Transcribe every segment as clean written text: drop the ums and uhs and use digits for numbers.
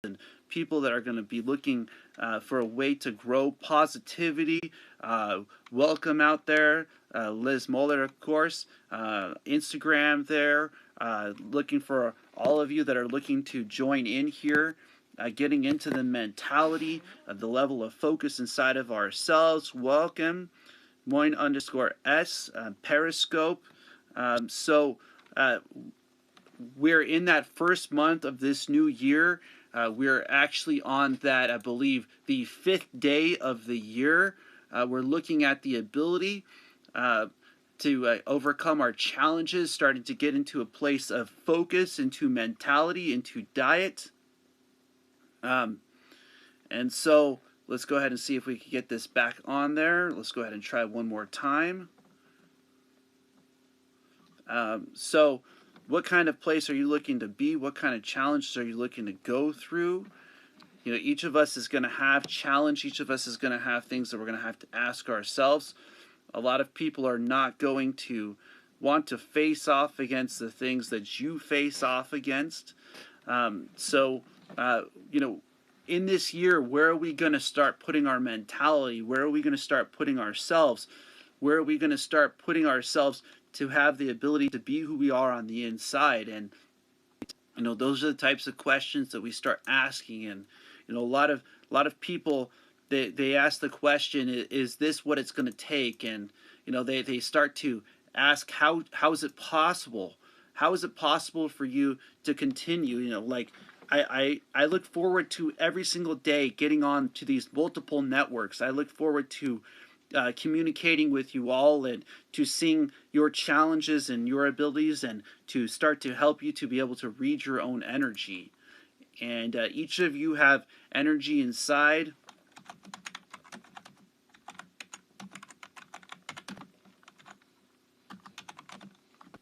and people that are going to be looking for a way to grow positivity. Welcome out there, Liz Moeller, of course. Instagram there, looking for all of you that are looking to join in here. Getting into the mentality of the level of focus inside of ourselves. Welcome. Moin_S, Periscope. So we're in that first month of this new year. We're actually on that, I believe, the 5th day of the year. We're looking at the ability to overcome our challenges, starting to get into a place of focus, into mentality, into diet. And so let's go ahead and see if we can get this back on there. Let's go ahead and try one more time. So what kind of place are you looking to be? What kind of challenges are you looking to go through? You know, each of us is going to have challenge. Each of us is going to have things that we're going to have to ask ourselves. A lot of people are not going to want to face off against the things that you face off against. You know, in this year, where are we going to start putting our mentality? Where are we going to start putting ourselves? Where are we going to start putting ourselves to have the ability to be who we are on the inside? And you know, those are the types of questions that we start asking. And you know, a lot of people, they ask the question, is this what it's going to take? And you know, they start to ask, how is it possible? How is it possible for you to continue? You know, like I look forward to every single day getting on to these multiple networks. I look forward to communicating with you all, and to seeing your challenges and your abilities, and to start to help you to be able to read your own energy. And each of you have energy inside.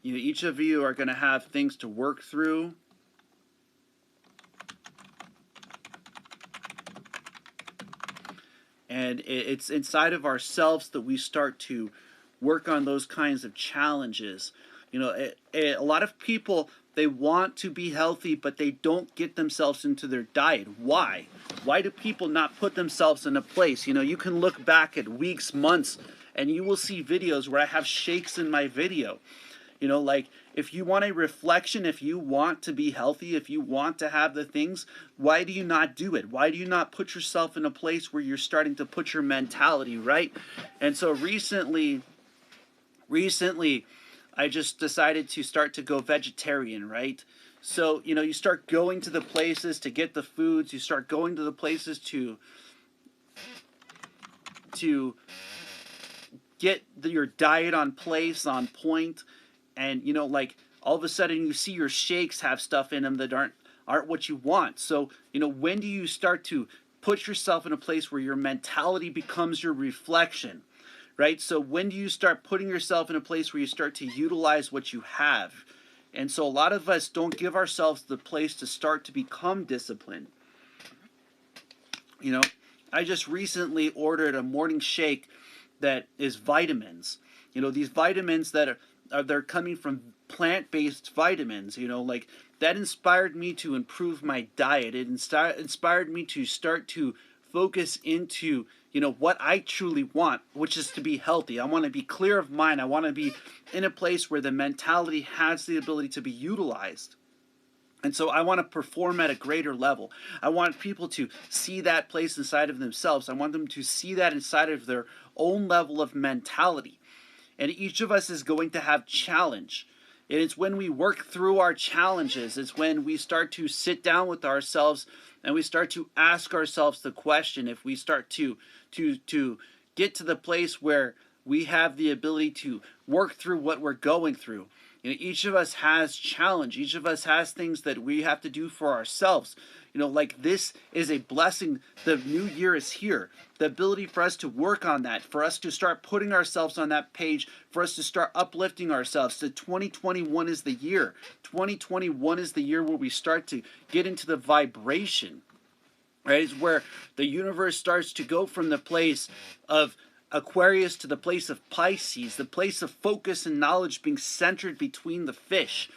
You know, each of you are going to have things to work through. And it's inside of ourselves that we start to work on those kinds of challenges. You know, a lot of people, they want to be healthy, but they don't get themselves into their diet. Why? Why do people not put themselves in a place? You know, you can look back at weeks, months, and you will see videos where I have shakes in my video. You know, like, if you want a reflection, if you want to be healthy, if you want to have the things, why do you not do it? Why do you not put yourself in a place where you're starting to put your mentality, right? And so recently, I just decided to start to go vegetarian, right? So, you know, you start going to the places to get the foods, you start going to the places to get your diet on place, on point. And you know, like, all of a sudden you see your shakes have stuff in them that aren't what you want. So you know, when do you start to put yourself in a place where your mentality becomes your reflection, right? So when do you start putting yourself in a place where you start to utilize what you have? And so a lot of us don't give ourselves the place to start to become disciplined. You know, I just recently ordered a morning shake that is vitamins. You know, these vitamins that they're coming from plant-based vitamins. You know, like, that inspired me to improve my diet. It inspired me to start to focus into, you know, what I truly want, which is to be healthy. I want to be clear of mind. I want to be in a place where the mentality has the ability to be utilized. And so I want to perform at a greater level. I want people to see that place inside of themselves. I want them to see that inside of their own level of mentality. And each of us is going to have challenge. And it's when we work through our challenges, it's when we start to sit down with ourselves and we start to ask ourselves the question, if we start to get to the place where we have the ability to work through what we're going through. You know, each of us has challenge. Each of us has things that we have to do for ourselves. You know, like, this is a blessing. The new year is here. The ability for us to work on that, for us to start putting ourselves on that page, for us to start uplifting ourselves. So 2021 is the year. 2021 is the year where we start to get into the vibration, right? It's where the universe starts to go from the place of Aquarius to the place of Pisces, the place of focus and knowledge being centered between the fish.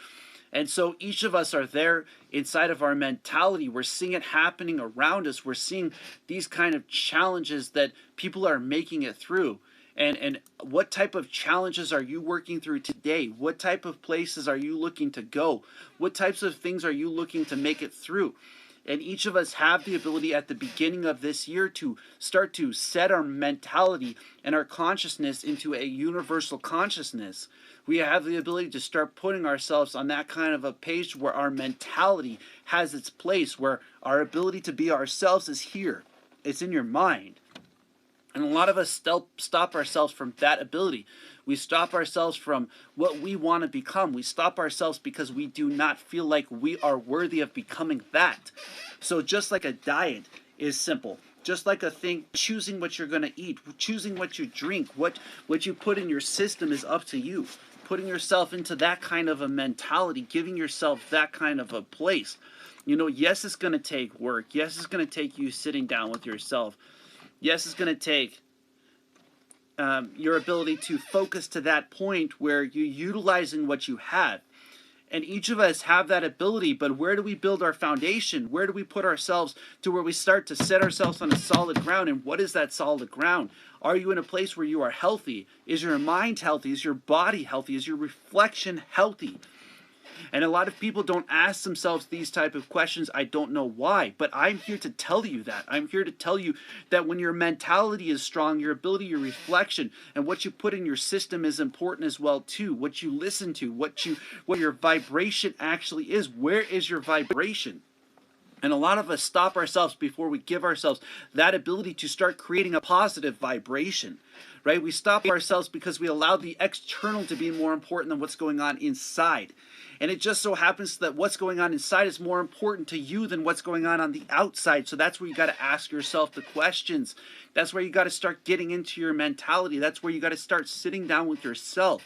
And so each of us are there inside of our mentality. We're seeing it happening around us. We're seeing these kind of challenges that people are making it through. And what type of challenges are you working through today? What type of places are you looking to go? What types of things are you looking to make it through? And each of us have the ability at the beginning of this year to start to set our mentality and our consciousness into a universal consciousness. We have the ability to start putting ourselves on that kind of a page where our mentality has its place, where our ability to be ourselves is here. It's in your mind. And a lot of us still stop ourselves from that ability. We stop ourselves from what we want to become. We stop ourselves because we do not feel like we are worthy of becoming that. So just like a diet is simple, just like a thing, choosing what you're going to eat, choosing what you drink, what you put in your system is up to you. Putting yourself into that kind of a mentality, giving yourself that kind of a place. You know, yes, it's going to take work. Yes, it's going to take you sitting down with yourself. Yes, it's going to take your ability to focus to that point where you're utilizing what you have. And each of us have that ability, but where do we build our foundation? Where do we put ourselves to where we start to set ourselves on a solid ground? And what is that solid ground? Are you in a place where you are healthy? Is your mind healthy? Is your body healthy? Is your reflection healthy? And a lot of people don't ask themselves these type of questions. I don't know why, but I'm here to tell you that. I'm here to tell you that when your mentality is strong, your ability, your reflection, and what you put in your system is important as well too. What you listen to, what your vibration actually is. Where is your vibration? And a lot of us stop ourselves before we give ourselves that ability to start creating a positive vibration, right? We stop ourselves because we allow the external to be more important than what's going on inside. And it just so happens that what's going on inside is more important to you than what's going on the outside. So that's where you got to ask yourself the questions. That's where you got to start getting into your mentality. That's where you got to start sitting down with yourself.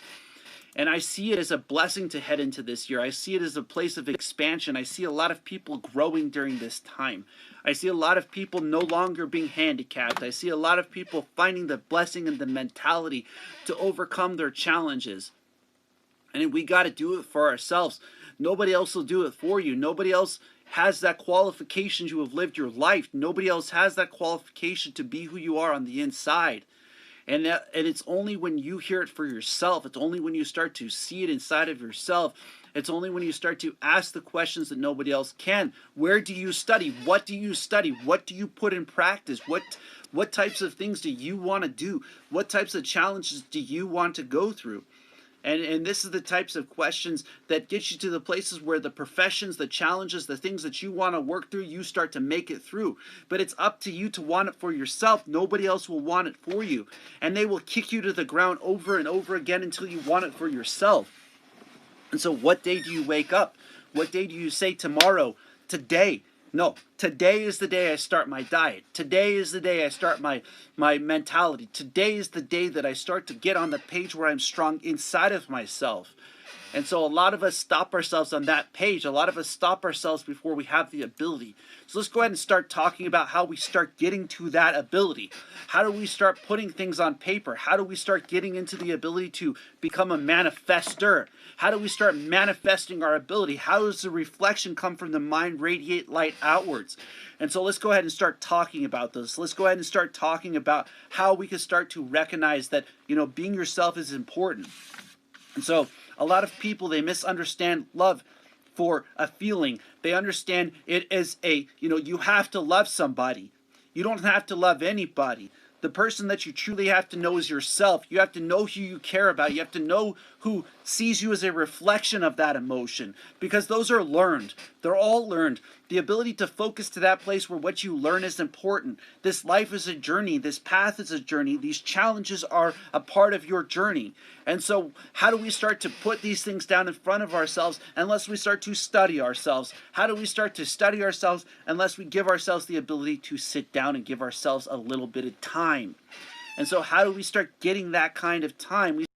And I see it as a blessing to head into this year. I see it as a place of expansion. I see a lot of people growing during this time. I see a lot of people no longer being handicapped. I see a lot of people finding the blessing and the mentality to overcome their challenges. And we got to do it for ourselves. Nobody else will do it for you. Nobody else has that qualification to have lived your life. Nobody else has that qualification to be who you are on the inside. And it's only when you hear it for yourself, it's only when you start to see it inside of yourself, it's only when you start to ask the questions that nobody else can. Where do you study? What do you study? What do you put in practice? What types of things do you want to do? What types of challenges do you want to go through? And this is the types of questions that get you to the places where the professions, the challenges, the things that you want to work through, you start to make it through. But it's up to you to want it for yourself. Nobody else will want it for you. And they will kick you to the ground over and over again until you want it for yourself. And so what day do you wake up? What day do you say tomorrow, today? No, today is the day I start my diet. Today is the day I start my mentality. Today is the day that I start to get on the page where I'm strong inside of myself. And so a lot of us stop ourselves on that page. A lot of us stop ourselves before we have the ability. So let's go ahead and start talking about how we start getting to that ability. How do we start putting things on paper? How do we start getting into the ability to become a manifester? How do we start manifesting our ability? How does the reflection come from the mind radiate light outwards? And so let's go ahead and start talking about this. Let's go ahead and start talking about how we can start to recognize that, being yourself is important. And so a lot of people, they misunderstand love for a feeling. They understand it as you have to love somebody. You don't have to love anybody. The person that you truly have to know is yourself. You have to know who you care about. You have to know who sees you as a reflection of that emotion, because those are learned. They're all learned. The ability to focus to that place where what you learn is important. This life is a journey. This path is a journey. These challenges are a part of your journey. And so how do we start to put these things down in front of ourselves unless we start to study ourselves? How do we start to study ourselves unless we give ourselves the ability to sit down and give ourselves a little bit of time? And so how do we start getting that kind of time?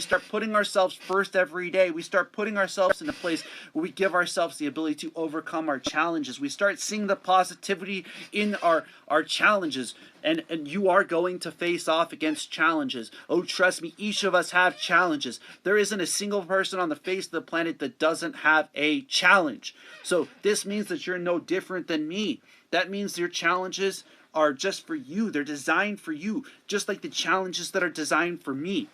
start putting ourselves first every day. We start putting ourselves in a place where we give ourselves the ability to overcome our challenges. We start seeing the positivity in our challenges. And you are going to face off against challenges. Oh, trust me, each of us have challenges. There isn't a single person on the face of the planet that doesn't have a challenge. So this means that you're no different than me. That means your challenges are just for you. They're designed for you, just like the challenges that are designed for me.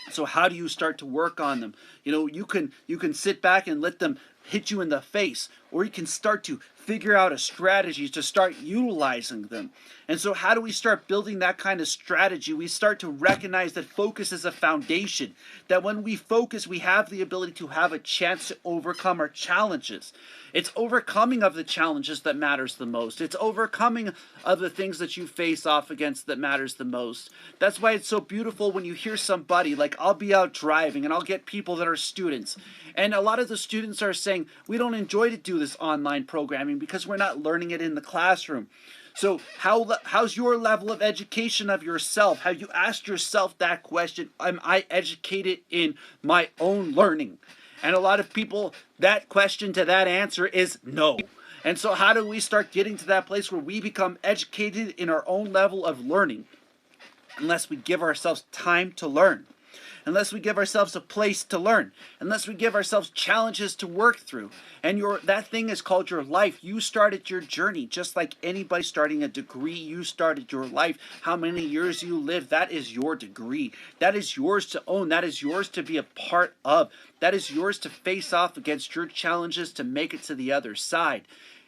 So how do you start to work on them? You can sit back and let them hit you in the face, or you can start to figure out a strategy to start utilizing them. And so how do we start building that kind of strategy? We start to recognize that focus is a foundation, that when we focus, we have the ability to have a chance to overcome our challenges. It's overcoming of the challenges that matters the most. It's overcoming of the things that you face off against that matters the most. That's why it's so beautiful when you hear somebody, like I'll be out driving and I'll get people that are students. And a lot of the students are saying, we don't enjoy to do this online programming because we're not learning it in the classroom. So how's your level of education of yourself? Have you asked yourself that question? Am I educated in my own learning? And a lot of people, that question to that answer is no. And so how do we start getting to that place where we become educated in our own level of learning? Unless we give ourselves time to learn. Unless we give ourselves a place to learn, unless we give ourselves challenges to work through. And that thing is called your life. You started your journey just like anybody starting a degree. You started your life. How many years you live, that is your degree. That is yours to own. That is yours to be a part of. That is yours to face off against your challenges to make it to the other side.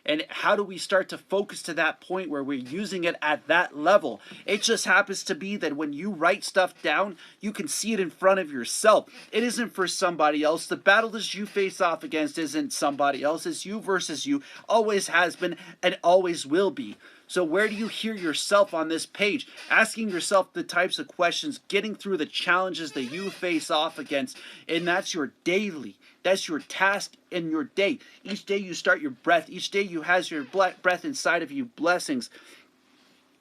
And how do we start to focus to that point where we're using it at that level? It just happens to be that when you write stuff down, you can see it in front of yourself. It isn't for somebody else. The battle that you face off against isn't somebody else. It's you versus you. Always has been and always will be. So where do you hear yourself on this page? Asking yourself the types of questions, getting through the challenges that you face off against, and that's your daily. That's your task in your day. Each day you start your breath. Each day you has your breath inside of you, blessings.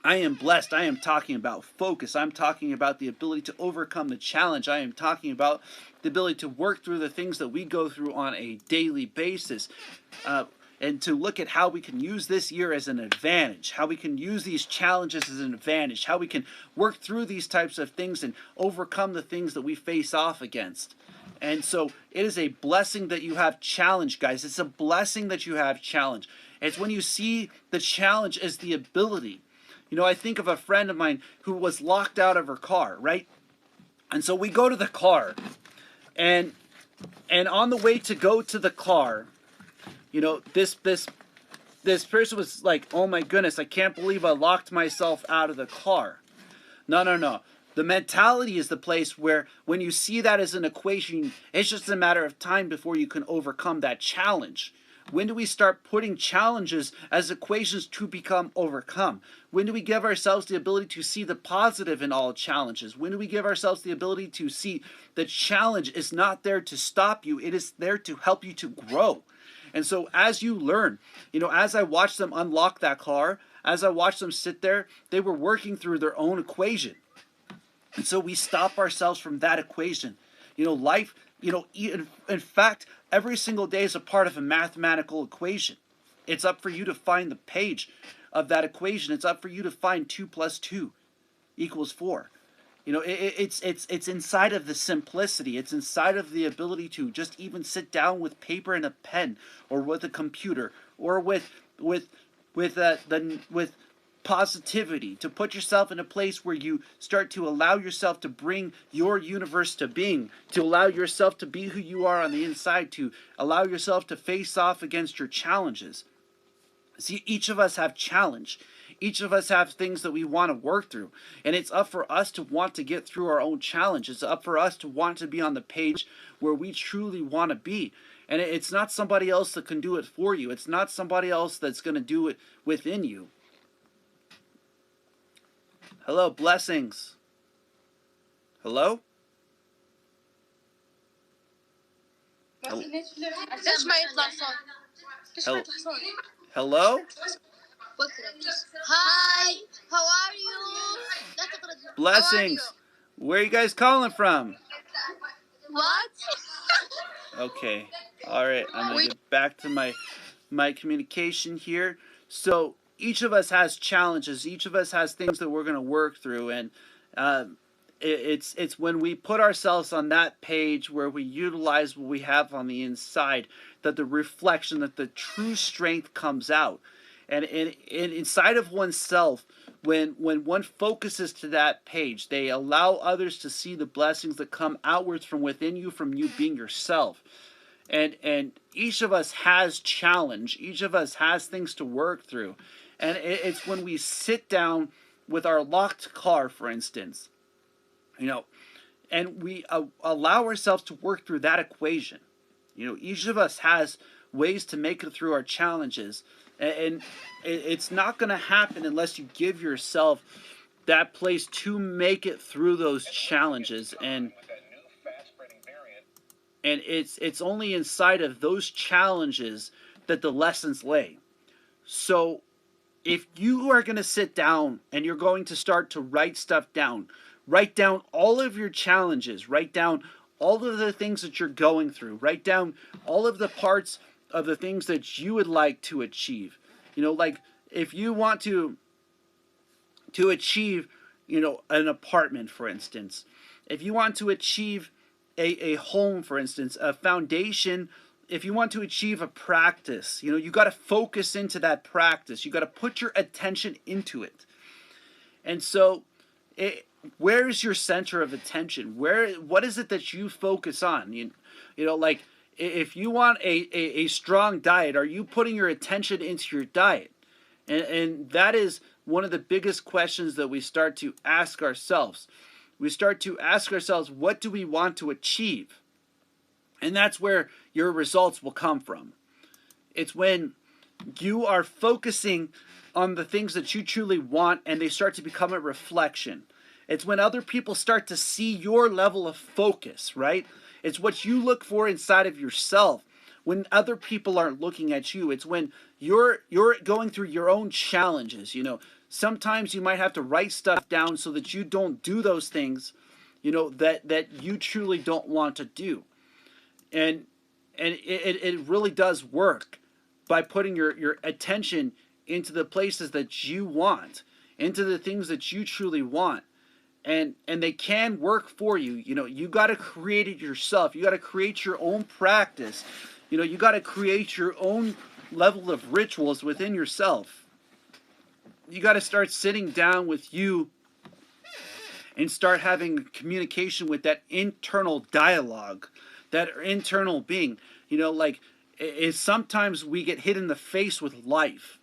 I am blessed. I am talking about focus. I'm talking about the ability to overcome the challenge. I am talking about the ability to work through the things that we go through on a daily basis. And to look at how we can use this year as an advantage, how we can use these challenges as an advantage, how we can work through these types of things and overcome the things that we face off against. And so it is a blessing that you have challenge, guys. It's a blessing that you have challenge. It's when you see the challenge as the ability. I think of a friend of mine who was locked out of her car, right? And so we go to the car, and on the way to go to the car, this person was like, oh my goodness, I can't believe I locked myself out of the car. No. The mentality is the place where when you see that as an equation, it's just a matter of time before you can overcome that challenge. When do we start putting challenges as equations to become overcome? When do we give ourselves the ability to see the positive in all challenges? When do we give ourselves the ability to see the challenge is not there to stop you, it is there to help you to grow? And so as you learn, as I watched them unlock that car, as I watched them sit there, they were working through their own equation. And so we stop ourselves from that equation. Life, in fact, every single day is a part of a mathematical equation. It's up for you to find the page of that equation. It's up for you to find 2 + 2 = 4. It's inside of the simplicity. It's inside of the ability to just even sit down with paper and a pen, or with a computer, or with positivity, to put yourself in a place where you start to allow yourself to bring your universe to being, to allow yourself to be who you are on the inside, to allow yourself to face off against your challenges. See, each of us have challenge. Each of us have things that we want to work through. And it's up for us to want to get through our own challenge. It's up for us to want to be on the page where we truly want to be. And it's not somebody else that can do it for you. It's not somebody else that's going to do it within you. Hello, blessings. Hello? Hello? Hi, how are you? Blessings. Where are you guys calling from? What? Okay. All right. I'm gonna get back to my communication here. So each of us has challenges. Each of us has things that we're gonna work through, and it's when we put ourselves on that page where we utilize what we have on the inside that the reflection, that the true strength comes out, and inside of oneself. When one focuses to that page, they allow others to see the blessings that come outwards from within you, from you being yourself. And each of us has challenge. Each of us has things to work through, and it's when we sit down with our locked car, for instance, you know, and we allow ourselves to work through that equation. Each of us has ways to make it through our challenges, and it's not going to happen unless you give yourself that place to make it through those challenges. And it's only inside of those challenges that the lessons lay. So if you are going to sit down and you're going to start to write stuff down, write down all of your challenges, write down all of the things that you're going through, write down all of the parts of the things that you would like to achieve. Like if you want to achieve, an apartment, for instance, if you want to achieve a home, for instance, a foundation, if you want to achieve a practice, you got to focus into that practice. You got to put your attention into it. And so, where is your center of attention? What is it that you focus on? Like if you want a strong diet, are you putting your attention into your diet? And that is one of the biggest questions that we start to ask ourselves. We start to ask ourselves, what do we want to achieve? And that's where your results will come from. It's when you are focusing on the things that you truly want and they start to become a reflection. It's when other people start to see your level of focus, right? It's what you look for inside of yourself when other people aren't looking at you. It's when you're going through your own challenges. Sometimes you might have to write stuff down so that you don't do those things, that you truly don't want to do. And it really does work by putting your attention into the places that you want, into the things that you truly want. And they can work for you. You got to create it yourself. You got to create your own practice. You got to create your own level of rituals within yourself. You got to start sitting down with you and start having communication with that internal dialogue, that internal being. Like sometimes we get hit in the face with life.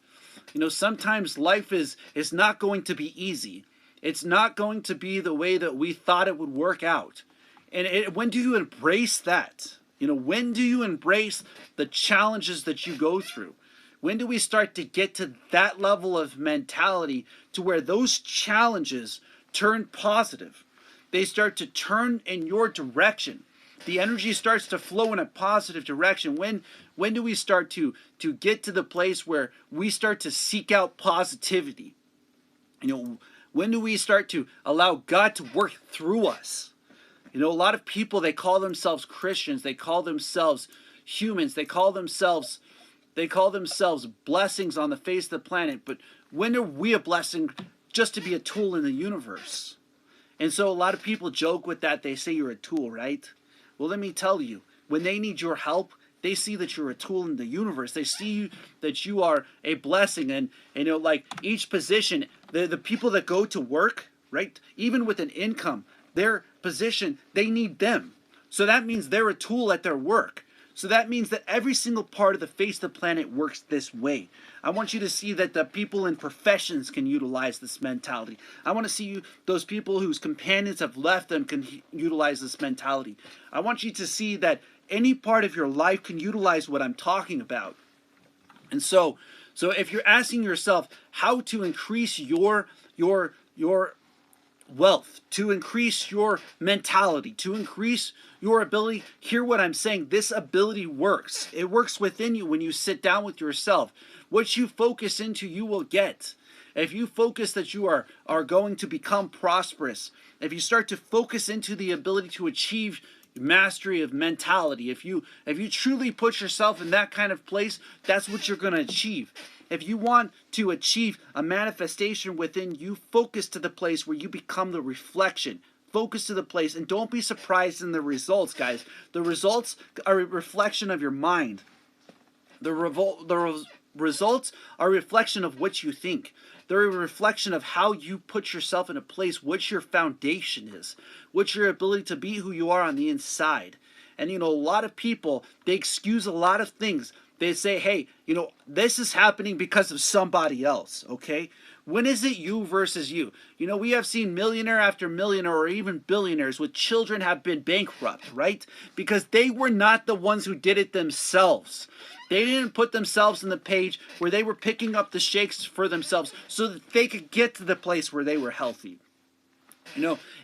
Sometimes life is not going to be easy. It's not going to be the way that we thought it would work out. And when do you embrace that? When do you embrace the challenges that you go through? When do we start to get to that level of mentality to where those challenges turn positive? They start to turn in your direction. The energy starts to flow in a positive direction. When do we start to get to the place where we start to seek out positivity? When do we start to allow God to work through us? A lot of people, they call themselves Christians. They call themselves humans. They call themselves blessings on the face of the planet. But when are we a blessing just to be a tool in the universe? And so a lot of people joke with that. They say you're a tool, right? Well, let me tell you, when they need your help, they see that you're a tool in the universe. They see that you are a blessing. And like each position, the people that go to work, right, even with an income, their position, they need them. So that means they're a tool at their work. So that means that every single part of the face of the planet works this way. I want you to see that the people in professions can utilize this mentality. I want to see those people whose companions have left them can utilize this mentality. I want you to see that any part of your life can utilize what I'm talking about. And so if you're asking yourself how to increase your wealth, to increase your mentality, to increase your ability, hear what I'm saying. This ability works. It works within you when you sit down with yourself. What you focus into, you will get. If you focus that you are going to become prosperous, if you start to focus into the ability to achieve mastery of mentality. If you truly put yourself in that kind of place, that's what you're going to achieve. If you want to achieve a manifestation within you, focus to the place where you become the reflection. Focus to the place, and don't be surprised in the results, guys. The results are a reflection of your mind. The results are a reflection of what you think. They're a reflection of how you put yourself in a place, what your foundation is, what your ability to be who you are on the inside. And a lot of people, they excuse a lot of things. They say, hey, this is happening because of somebody else, okay? When is it you versus you? We have seen millionaire after millionaire or even billionaires with children have been bankrupt, right? Because they were not the ones who did it themselves. They didn't put themselves in the page where they were picking up the shakes for themselves so that they could get to the place where they were healthy.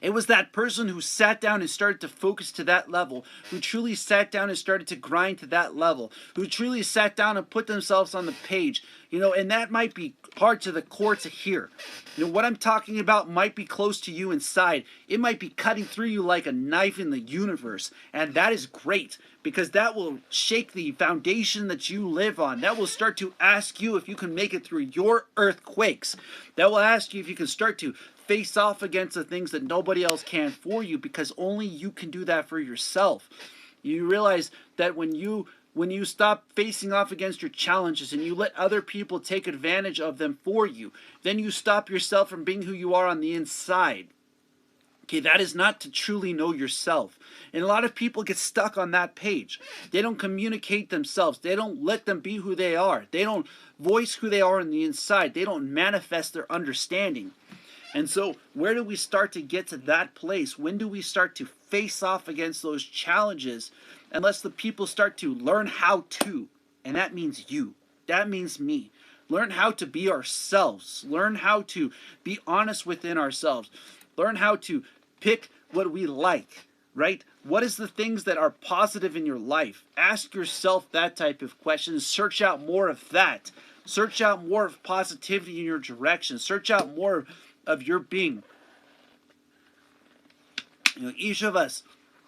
It was that person who sat down and started to focus to that level, who truly sat down and started to grind to that level, who truly sat down and put themselves on the page, and that might be hard to the core to hear. What I'm talking about might be close to you inside. It might be cutting through you like a knife in the universe, and that is great because that will shake the foundation that you live on. That will start to ask you if you can make it through your earthquakes. That will ask you if you can start to face off against the things that nobody else can for you, because only you can do that for yourself. You realize that when you stop facing off against your challenges and you let other people take advantage of them for you, then you stop yourself from being who you are on the inside. Okay, that is not to truly know yourself. And a lot of people get stuck on that page. They don't communicate themselves. They don't let them be who they are. They don't voice who they are on the inside. They don't manifest their understanding. And so where do we start to get to that place? When do we start to face off against those challenges? Unless the people start to learn how to, and that means you. That means me. Learn how to be ourselves. Learn how to be honest within ourselves. Learn how to pick what we like, right? What is the things that are positive in your life? Ask yourself that type of questions. Search out more of that. Search out more of positivity in your direction. Search out more of your being. Each of us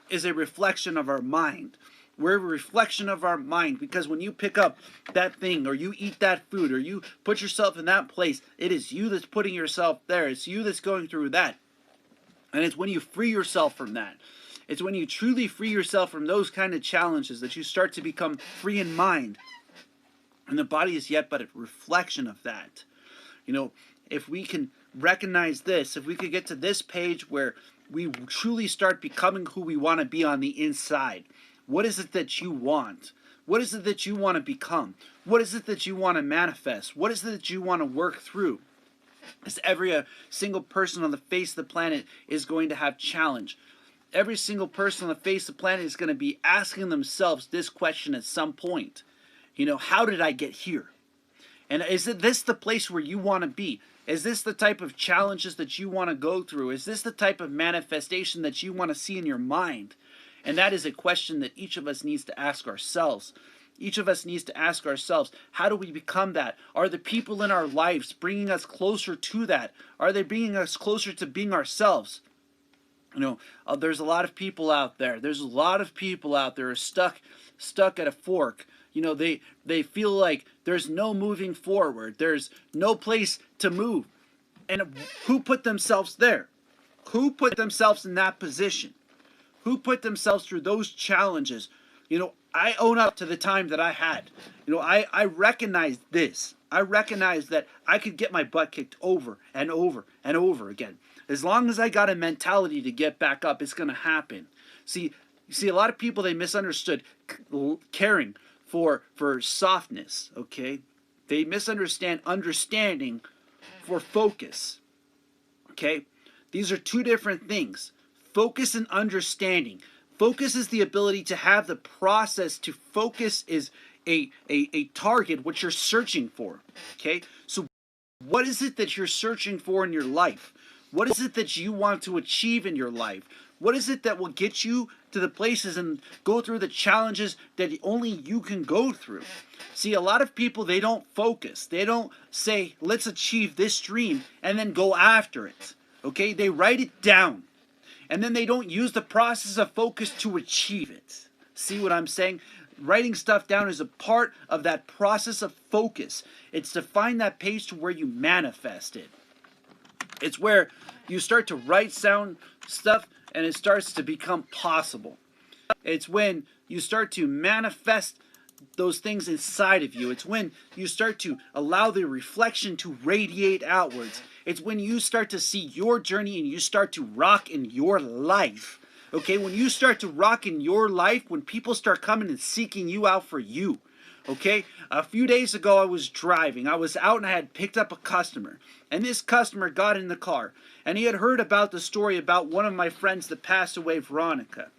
is a reflection of our mind. We're a reflection of our mind, because when you pick up that thing or you eat that food or you put yourself in that place, it is you that's putting yourself there. It's you that's going through that. And it's when you free yourself from that, it's when you truly free yourself from those kind of challenges that you start to become free in mind. And the body is yet but a reflection of that. If we can recognize this, if we could get to this page where we truly start becoming who we want to be on the inside. What is it that you want? What is it that you want to become? What is it that you want to manifest? What is it that you want to work through? Because every single person on the face of the planet is going to have challenge. Every single person on the face of the planet is going to be asking themselves this question at some point. How did I get here? And is this the place where you want to be? Is this the type of challenges that you want to go through? Is this the type of manifestation that you want to see in your mind? And that is a question that each of us needs to ask ourselves. Each of us needs to ask ourselves, how do we become that? Are the people in our lives bringing us closer to that? Are they bringing us closer to being ourselves? There's a lot of people out there. There's a lot of people out there who are stuck at a fork. They feel like there's no moving forward. There's no place to move. And who put themselves there? Who put themselves in that position? Who put themselves through those challenges? I own up to the time that I had. I recognized this. I recognized that I could get my butt kicked over and over and over again. As long as I got a mentality to get back up, it's going to happen. See, a lot of people, they misunderstood caring for softness, okay? They misunderstand understanding for focus, okay? These are two different things. Focus and understanding. Focus is the ability to have the process to focus is a target, what you're searching for, okay? So what is it that you're searching for in your life? What is it that you want to achieve in your life? What is it that will get you to the places and go through the challenges that only you can go through? See, a lot of people, they don't focus. They don't say, let's achieve this dream and then go after it. Okay? They write it down. and then they don't use the process of focus to achieve it. See what I'm saying? Writing stuff down is a part of that process of focus. It's to find that page to where you manifest it. It's where you start to write down stuff and it starts to become possible. It's when you start to manifest those things inside of you. It's when you start to allow the reflection to radiate outwards. It's when you start to see your journey and you start to rock in your life. Okay, when you start to rock in your life, when people start coming and seeking you out for you. Okay, a few days ago I was driving. I was out and I had picked up a customer. And this customer got in the car. And he had heard about the story about one of my friends that passed away, Veronica.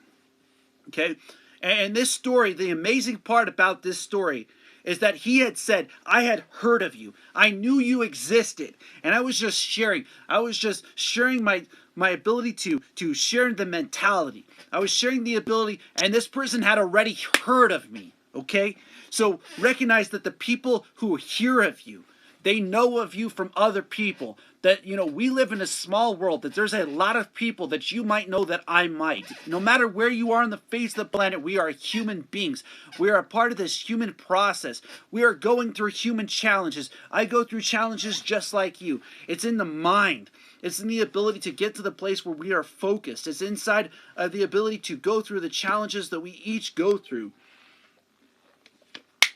Okay, and this story, the amazing part about this story is that he had said, I had heard of you. I knew you existed. And I was just sharing. I was just sharing my ability to share the mentality. I was sharing the ability, and this person had already heard of me. Okay? So recognize that the people who hear of you, they know of you from other people. That, you know, we live in a small world, that there's a lot of people that you might know that I might. No matter where you are on the face of the planet, we are human beings. We are a part of this human process. We are going through human challenges. I go through challenges just like you. It's in the mind. It's in the ability to get to the place where we are focused. It's inside of the ability to go through the challenges that we each go through.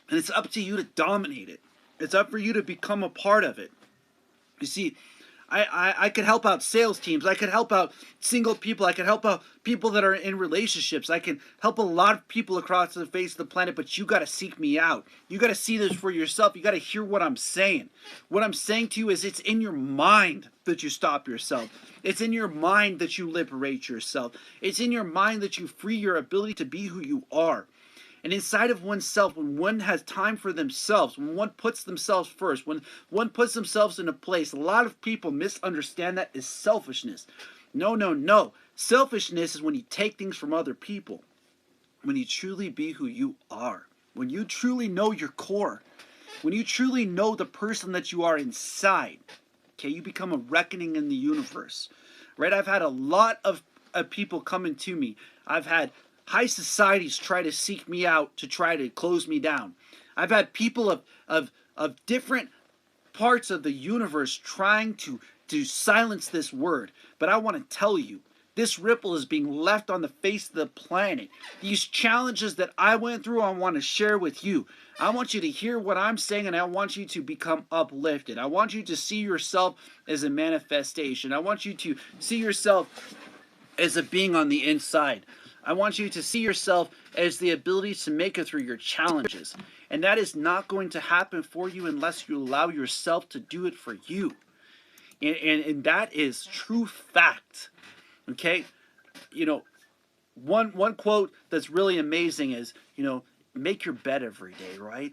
And it's up to you to dominate it. It's up for you to become a part of it. You see, I could help out sales teams. I could help out single people. I could help out people that are in relationships. I can help a lot of people across the face of the planet, but you got to seek me out. You got to see this for yourself. You got to hear what I'm saying. What I'm saying to you is it's in your mind that you stop yourself. It's in your mind that you liberate yourself. It's in your mind that you free your ability to be who you are. And inside of oneself, when one has time for themselves, when one puts themselves first, when one puts themselves in a place, a lot of people misunderstand that as selfishness. No, no, no. Selfishness is when you take things from other people. When you truly be who you are. When you truly know your core. When you truly know the person that you are inside. Okay, you become a reckoning in the universe. Right? I've had a lot of people coming to me. I've had high societies try to seek me out to try to close me down. I've had people of different parts of the universe trying to silence this word. But I want to tell you, this ripple is being left on the face of the planet. These challenges that I went through, I want to share with you. I want you to hear what I'm saying, and I want you to become uplifted. I want you to see yourself as a manifestation. I want you to see yourself as a being on the inside. I want you to see yourself as the ability to make it through your challenges. And that is not going to happen for you unless you allow yourself to do it for you. And that is true fact. Okay? You know, one quote that's really amazing is, you know, make your bed every day, right?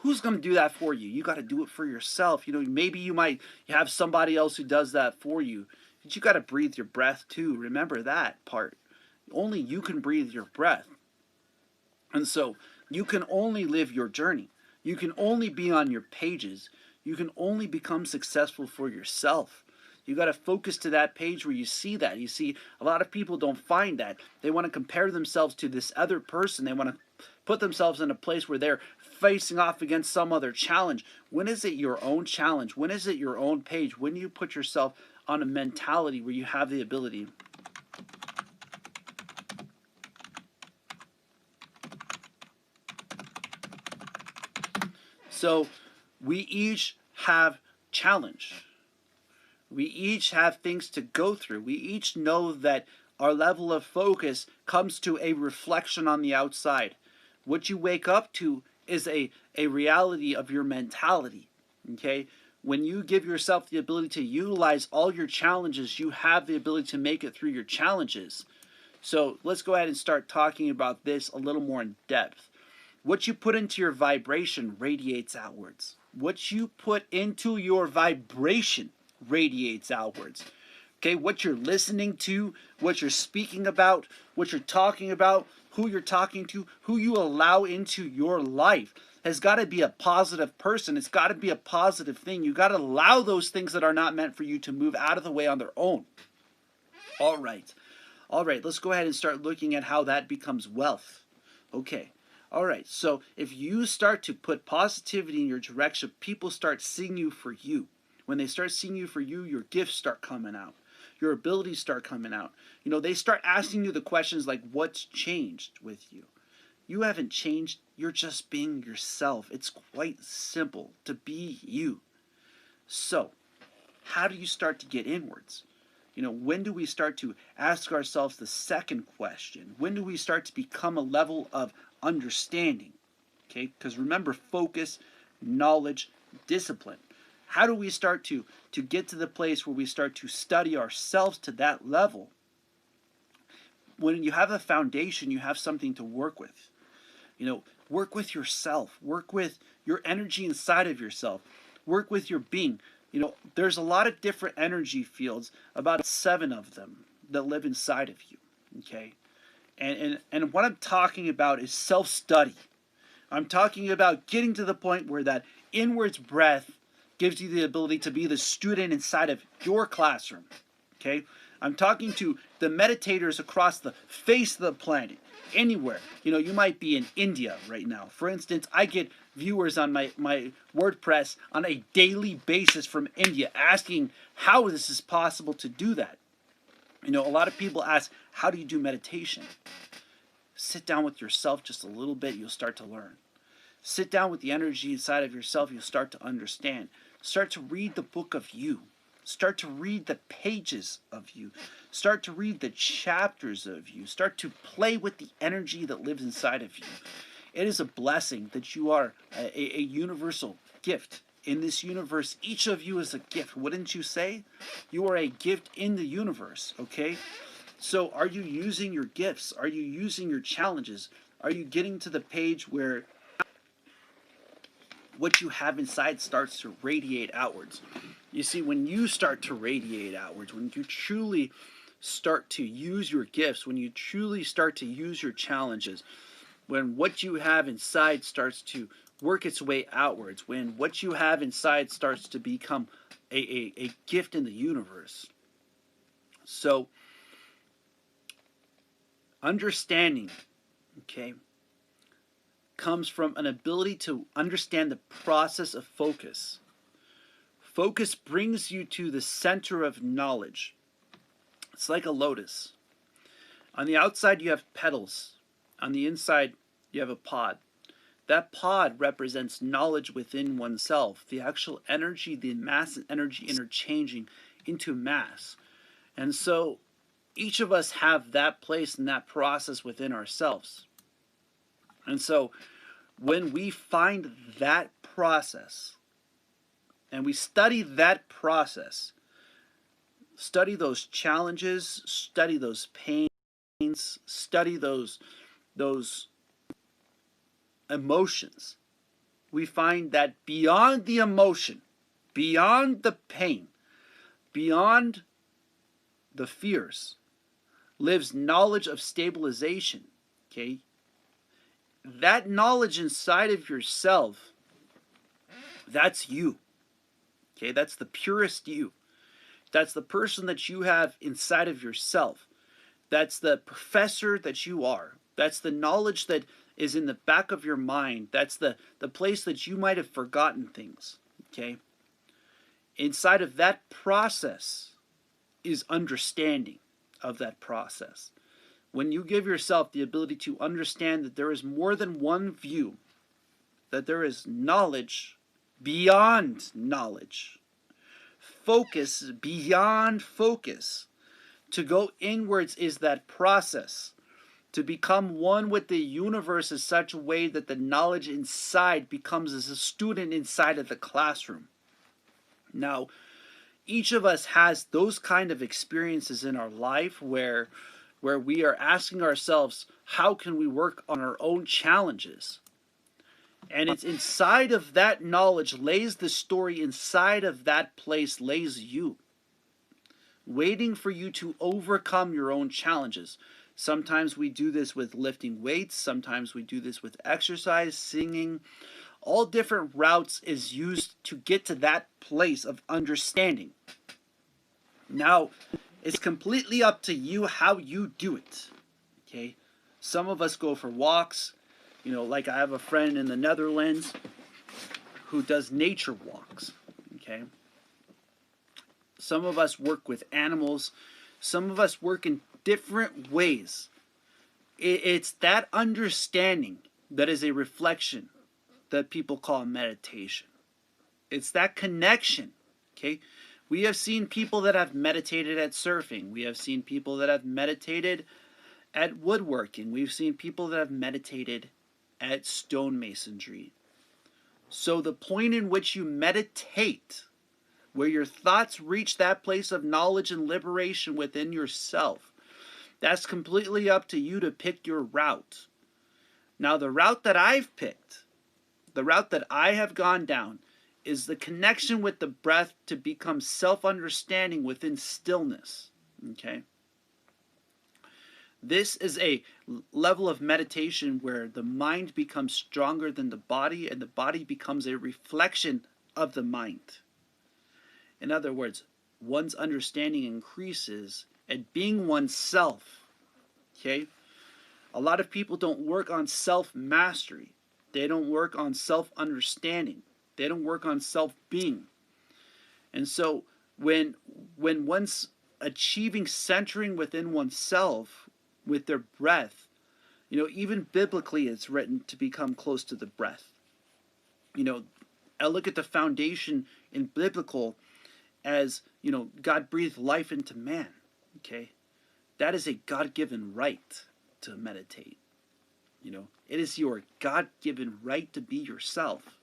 Who's going to do that for you? You got to do it for yourself. You know, maybe you might have somebody else who does that for you. But you got to breathe your breath too. Remember that part. Only you can breathe your breath. And so you can only live your journey. You can only be on your pages. You can only become successful for yourself. You got to focus to that page where you see that. You see, a lot of people don't find that. They want to compare themselves to this other person. They want to put themselves in a place where they're facing off against some other challenge. When is it your own challenge? When is it your own page? When you put yourself on a mentality where you have the ability So we each have challenge. We each have things to go through. We each know that our level of focus comes to a reflection on the outside. What you wake up to is a reality of your mentality. Okay? When you give yourself the ability to utilize all your challenges, you have the ability to make it through your challenges. So let's go ahead and start talking about this a little more in depth. What you put into your vibration radiates outwards. What you put into your vibration radiates outwards. Okay, what you're listening to, what you're speaking about, what you're talking about, who you're talking to, who you allow into your life has got to be a positive person. It's got to be a positive thing. You got to allow those things that are not meant for you to move out of the way on their own. All right. All right, let's go ahead and start looking at how that becomes wealth. Okay. All right. So if you start to put positivity in your direction, people start seeing you for you. When they start seeing you for you, your gifts start coming out. Your abilities start coming out. You know, they start asking you the questions like, what's changed with you? You haven't changed. You're just being yourself. It's quite simple to be you. So, how do you start to get inwards? You know, when do we start to ask ourselves the second question? When do we start to become a level of understanding? Okay, because remember, focus, knowledge, discipline. How do we start to get to the place where we start to study ourselves to that level? When you have a foundation, you have something to work with. You know, work with yourself, work with your energy inside of yourself, work with your being. You know, there's a lot of different energy fields, about 7 of them that live inside of you. Okay, and what I'm talking about is self-study. I'm talking about getting to the point where that inwards breath gives you the ability to be the student inside of your classroom. Okay, I'm talking to the meditators across the face of the planet, anywhere. You know, you might be in India right now. For instance, I get viewers on my WordPress on a daily basis from India asking how this is possible to do that. You know, a lot of people ask, how do you do meditation? Sit down with yourself just a little bit, you'll start to learn. Sit down with the energy inside of yourself, you'll start to understand. Start to read the book of you. Start to read the pages of you. Start to read the chapters of you. Start to play with the energy that lives inside of you. It is a blessing that you are a universal gift. In this universe, each of you is a gift. Wouldn't you say? You are a gift in the universe, okay? So are you using your gifts? Are you using your challenges? Are you getting to the page where what you have inside starts to radiate outwards? You see, when you start to radiate outwards, when you truly start to use your gifts, when you truly start to use your challenges, when what you have inside starts to work its way outwards, when what you have inside starts to become a gift in the universe. So, understanding, okay, comes from an ability to understand the process of focus. Focus brings you to the center of knowledge. It's like a lotus. On the outside, you have petals. On the inside, you have a pod. That pod represents knowledge within oneself, the actual energy, the mass and energy interchanging into mass. And so each of us have that place and that process within ourselves. And so when we find that process and we study that process, study those challenges, study those pains, study those emotions, we find that beyond the emotion, beyond the pain, beyond the fears, lives knowledge of stabilization. Okay? That knowledge inside of yourself, that's you. Okay? That's the purest you. That's the person that you have inside of yourself. That's the professor that you are. That's the knowledge that is in the back of your mind. That's the place that you might have forgotten things. Okay? Inside of that process is understanding of that process. When you give yourself the ability to understand that there is more than one view, that there is knowledge beyond knowledge, focus beyond focus, to go inwards is that process. To become one with the universe in such a way that the knowledge inside becomes as a student inside of the classroom. Now, each of us has those kind of experiences in our life where we are asking ourselves, how can we work on our own challenges? And it's inside of that knowledge lays the story, inside of that place lays you, waiting for you to overcome your own challenges. Sometimes we do this with lifting weights, sometimes we do this with exercise, singing. All different routes is used to get to that place of understanding. Now, It's completely up to you how you do it. Okay? Some of us go for walks. You know, like I have a friend in the Netherlands who does nature walks. Okay? Some of us work with animals. Some of us work in different ways. It's that understanding that is a reflection that people call meditation. It's that connection. Okay? We have seen people that have meditated at surfing. We have seen people that have meditated at woodworking. We've seen people that have meditated at stonemasonry. So the point in which you meditate, where your thoughts reach that place of knowledge and liberation within yourself, that's completely up to you to pick your route. Now, the route that I've picked, the route that I have gone down, is the connection with the breath to become self-understanding within stillness. Okay? This is a level of meditation where the mind becomes stronger than the body, and the body becomes a reflection of the mind. In other words, one's understanding increases at being oneself. Okay? A lot of people don't work on self-mastery. They don't work on self-understanding. They don't work on self-being. And so when one's achieving centering within oneself with their breath, you know, even biblically it's written to become close to the breath. You know, I look at the foundation in biblical as, you know, God breathed life into man. Okay? That is a God-given right to meditate. You know, it is your God-given right to be yourself.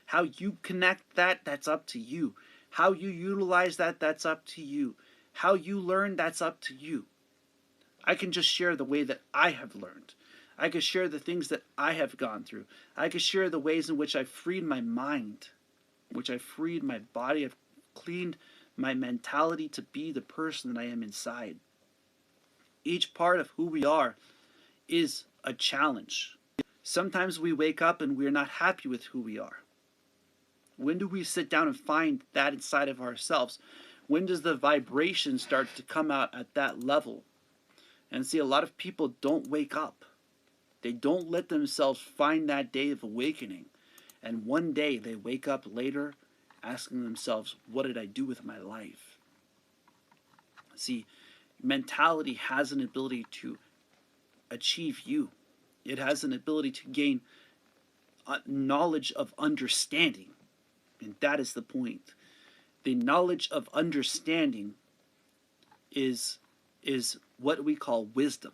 How you connect that, that's up to you. How you utilize that, that's up to you. How you learn, that's up to you. I can just share the way that I have learned. I can share the things that I have gone through. I can share the ways in which I've freed my mind, which I've freed my body. I've cleaned my mentality to be the person that I am inside. Each part of who we are is a challenge. Sometimes we wake up and we're not happy with who we are. When do we sit down and find that inside of ourselves? When does the vibration start to come out at that level? And see, a lot of people don't wake up. They don't let themselves find that day of awakening. And one day they wake up later asking themselves, what did I do with my life? See, mentality has an ability to achieve you. It has an ability to gain knowledge of understanding. And that is the point. The knowledge of understanding is what we call wisdom.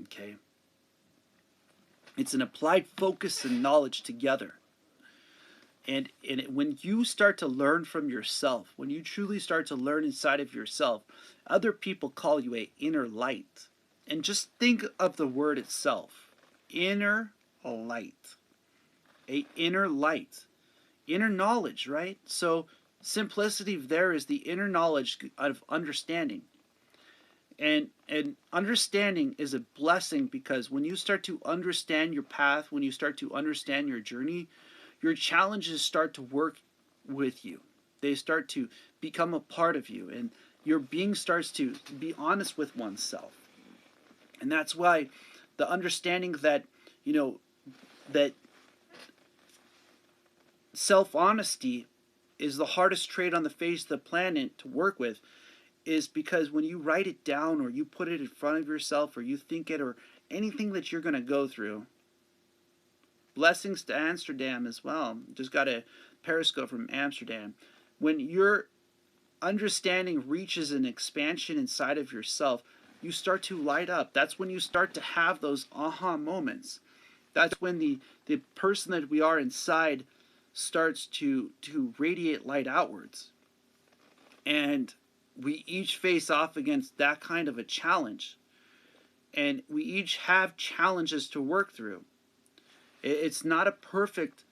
Okay? It's an applied focus and knowledge together. And when you start to learn from yourself, when you truly start to learn inside of yourself, other people call you an inner light. And just think of the word itself. Inner light. A inner light. Inner knowledge, right? So simplicity there is the inner knowledge of understanding. And understanding is a blessing, because when you start to understand your path, when you start to understand your journey, your challenges start to work with you. They start to become a part of you, and your being starts to be honest with oneself. And that's why the understanding that, you know, that self-honesty is the hardest trait on the face of the planet to work with, is because when you write it down or you put it in front of yourself or you think it, or anything that you're going to go through. Blessings to Amsterdam as well. Just got a Periscope from Amsterdam. When your understanding reaches an expansion inside of yourself, you start to light up. That's when you start to have those aha moments. That's when the person that we are inside starts to radiate light outwards. And we each face off against that kind of a challenge. And we each have challenges to work through. It's not a perfect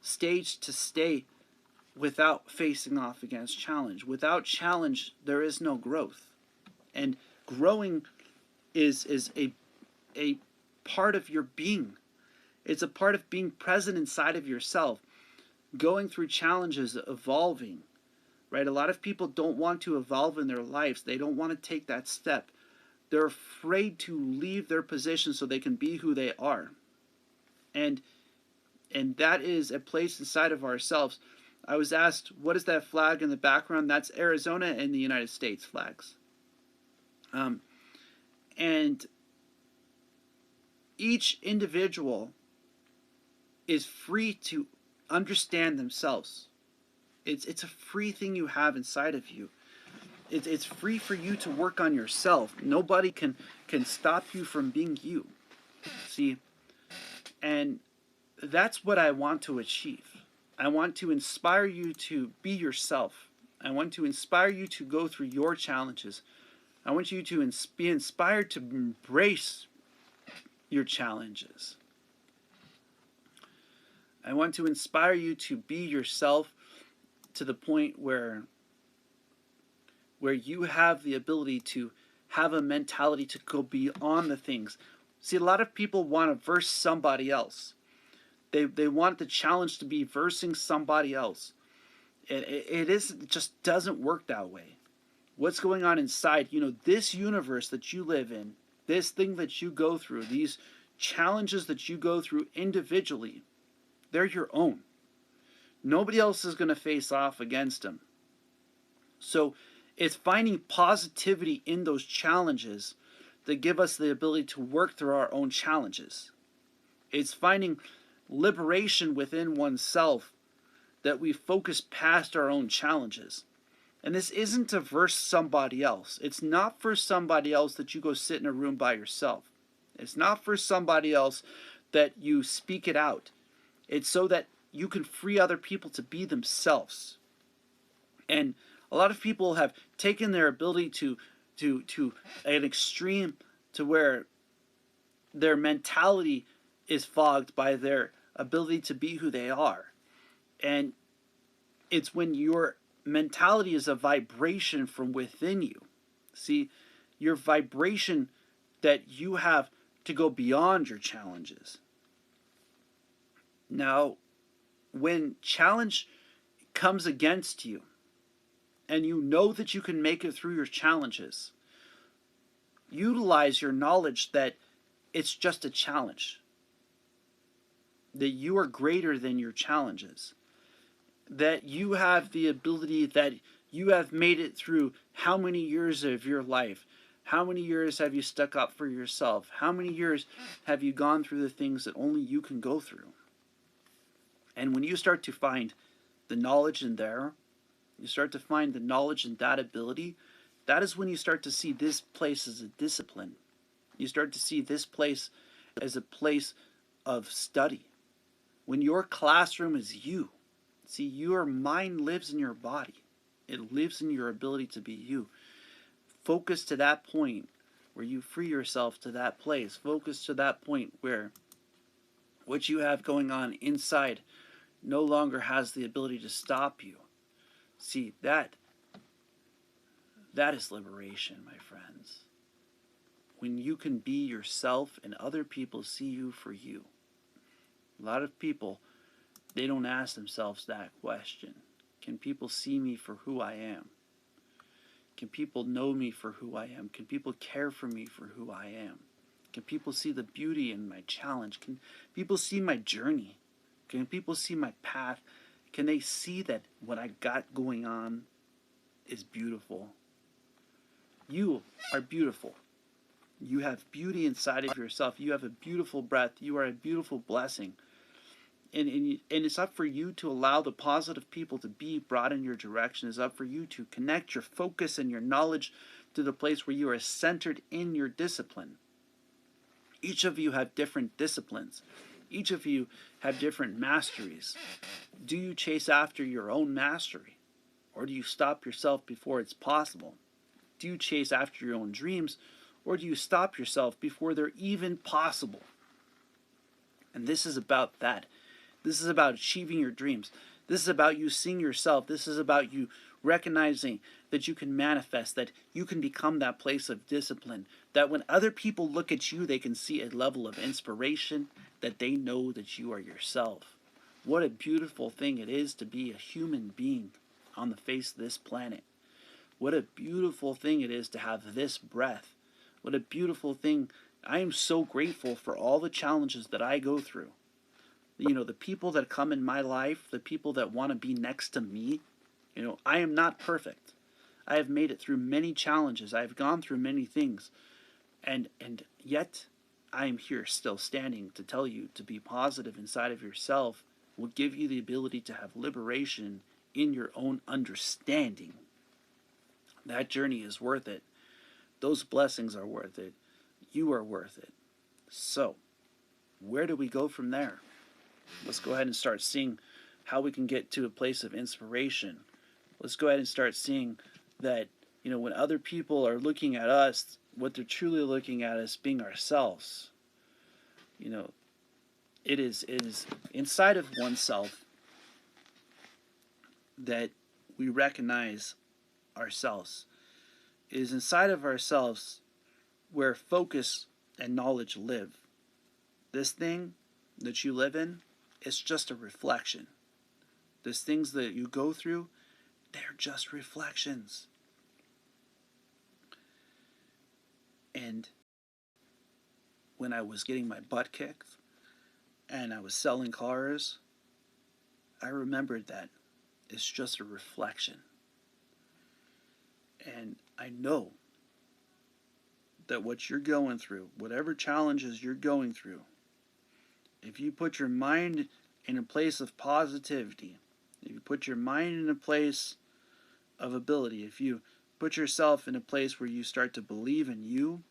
stage to stay without facing off against challenge. Without challenge, there is no growth. And growing is a part of your being. It's a part of being present inside of yourself, going through challenges, evolving, right? A lot of people don't want to evolve in their lives. They don't want to take that step. They're afraid to leave their position so they can be who they are. And that is a place inside of ourselves. I was asked, what is that flag in the background? That's Arizona and the United States flags. And each individual is free to understand themselves. It's a free thing you have inside of you. It's free for you to work on yourself. Nobody can stop you from being you. See, and that's what I want to achieve. I want to inspire you to be yourself. I want to inspire you to go through your challenges. I want you to be inspired to embrace your challenges. I want to inspire you to be yourself to the point where you have the ability to have a mentality to go beyond the things. See, a lot of people want to verse somebody else. They want the challenge to be versing somebody else. It just doesn't work that way. What's going on inside, this universe that you live in, this thing that you go through, these challenges that you go through individually, they're your own. Nobody else is going to face off against them. So it's finding positivity in those challenges that give us the ability to work through our own challenges. It's finding liberation within oneself that we focus past our own challenges. And this isn't to verse somebody else. It's not for somebody else that you go sit in a room by yourself. It's not for somebody else that you speak it out. It's so that you can free other people to be themselves. And a lot of people have taken their ability to an extreme to where their mentality is fogged by their ability to be who they are. And it's when your mentality is a vibration from within you. See, your vibration that you have to go beyond your challenges. Now, when challenge comes against you, and you know that you can make it through your challenges, utilize your knowledge that it's just a challenge. That you are greater than your challenges. That you have the ability, that you have made it through how many years of your life? How many years have you stuck up for yourself? How many years have you gone through the things that only you can go through? And when you start to find the knowledge in there, you start to find the knowledge and that ability, that is when you start to see this place as a discipline. You start to see this place as a place of study. When your classroom is you. See, your mind lives in your body. It lives in your ability to be you. Focus to that point where you free yourself to that place. Focus to that point where what you have going on inside no longer has the ability to stop you. See, that is liberation, my friends. When you can be yourself and other people see you for you. A lot of people, they don't ask themselves that question. Can people see me for who I am? Can people know me for who I am? Can people care for me for who I am? Can people see the beauty in my challenge? Can people see my journey? Can people see my path? Can they see that what I got going on is beautiful? You are beautiful. You have beauty inside of yourself. You have a beautiful breath. You are a beautiful blessing. And it's up for you to allow the positive people to be brought in your direction. It's up for you to connect your focus and your knowledge to the place where you are centered in your discipline. Each of you have different disciplines. Each of you have different masteries. Do you chase after your own mastery? Or do you stop yourself before it's possible? Do you chase after your own dreams? Or do you stop yourself before they're even possible? And this is about that. This is about achieving your dreams. This is about you seeing yourself. This is about you recognizing that you can manifest, that you can become that place of discipline, that when other people look at you, they can see a level of inspiration, that they know that you are yourself. What a beautiful thing it is to be a human being on the face of this planet. What a beautiful thing it is to have this breath. What a beautiful thing. I am so grateful for all the challenges that I go through. You know, the people that come in my life, the people that want to be next to me, you know, I am not perfect. I have made it through many challenges. I have gone through many things. And yet I am here still standing to tell you to be positive inside of yourself will give you the ability to have liberation in your own understanding. That journey is worth it. Those blessings are worth it. You are worth it. So, where do we go from there? Let's go ahead and start seeing how we can get to a place of inspiration. Let's go ahead and start seeing that, you know, when other people are looking at us, what they're truly looking at is being ourselves. You know, it is inside of oneself that we recognize ourselves. It is inside of ourselves where focus and knowledge live. This thing that you live in is just a reflection. These things that you go through, they're just reflections. And when I was getting my butt kicked and I was selling cars, I remembered that it's just a reflection. And I know that what you're going through, whatever challenges you're going through, if you put your mind in a place of positivity, if you put your mind in a place of ability, if you put yourself in a place where you start to believe in you,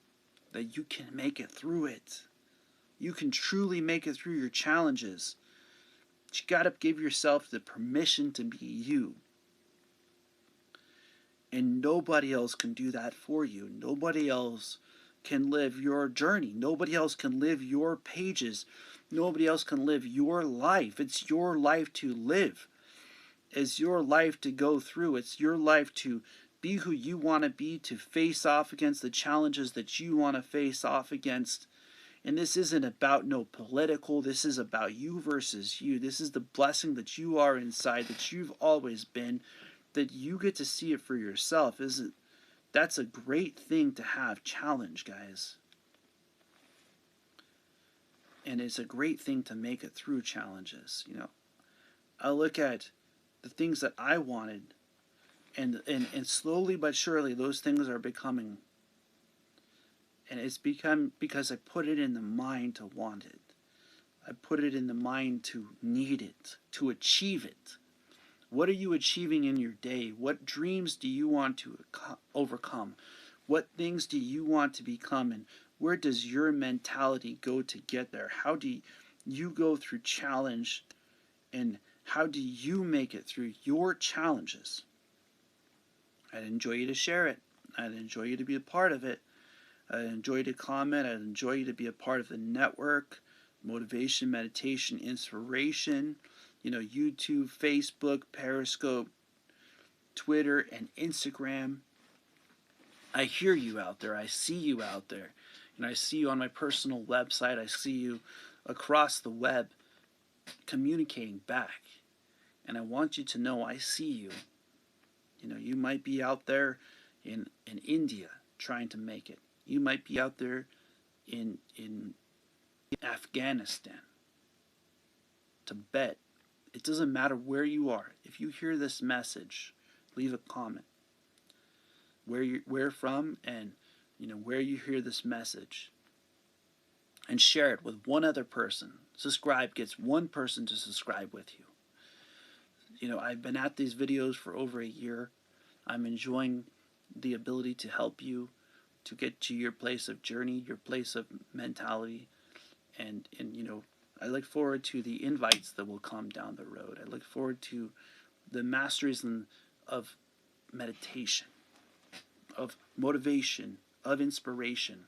that you can make it through it. You can truly make it through your challenges. But you gotta give yourself the permission to be you. And nobody else can do that for you. Nobody else can live your journey. Nobody else can live your pages. Nobody else can live your life. It's your life to live. It's your life to go through. It's your life to be who you want to be, to face off against the challenges that you want to face off against. And this isn't about no political. This is about you versus you. This is the blessing that you are inside, that you've always been, that you get to see it for yourself. That's a great thing to have. Challenge, guys. And it's a great thing to make it through challenges. You know, I look at the things that I wanted, and slowly but surely those things are becoming. And it's become because I put it in the mind to want it. I put it in the mind to need it, to achieve it. What are you achieving in your day? What dreams do you want to overcome? What things do you want to become? And where does your mentality go to get there? How do you go through challenge? And how do you make it through your challenges? I'd enjoy you to share it. I'd enjoy you to be a part of it. I'd enjoy you to comment. I'd enjoy you to be a part of the network. Motivation, meditation, inspiration. You know, YouTube, Facebook, Periscope, Twitter, and Instagram. I hear you out there. I see you out there. And I see you on my personal website. I see you across the web communicating back. And I want you to know I see you. You know, you might be out there in India trying to make it. You might be out there in Afghanistan, Tibet. It doesn't matter where you are. If you hear this message, leave a comment. Where from, and you know where you hear this message, and share it with one other person. Subscribe gets one person to subscribe with you. You know, I've been at these videos for over a year. I'm enjoying the ability to help you to get to your place of journey, your place of mentality, and you know, I look forward to the invites that will come down the road. I look forward to the masteries of meditation, of motivation, of inspiration.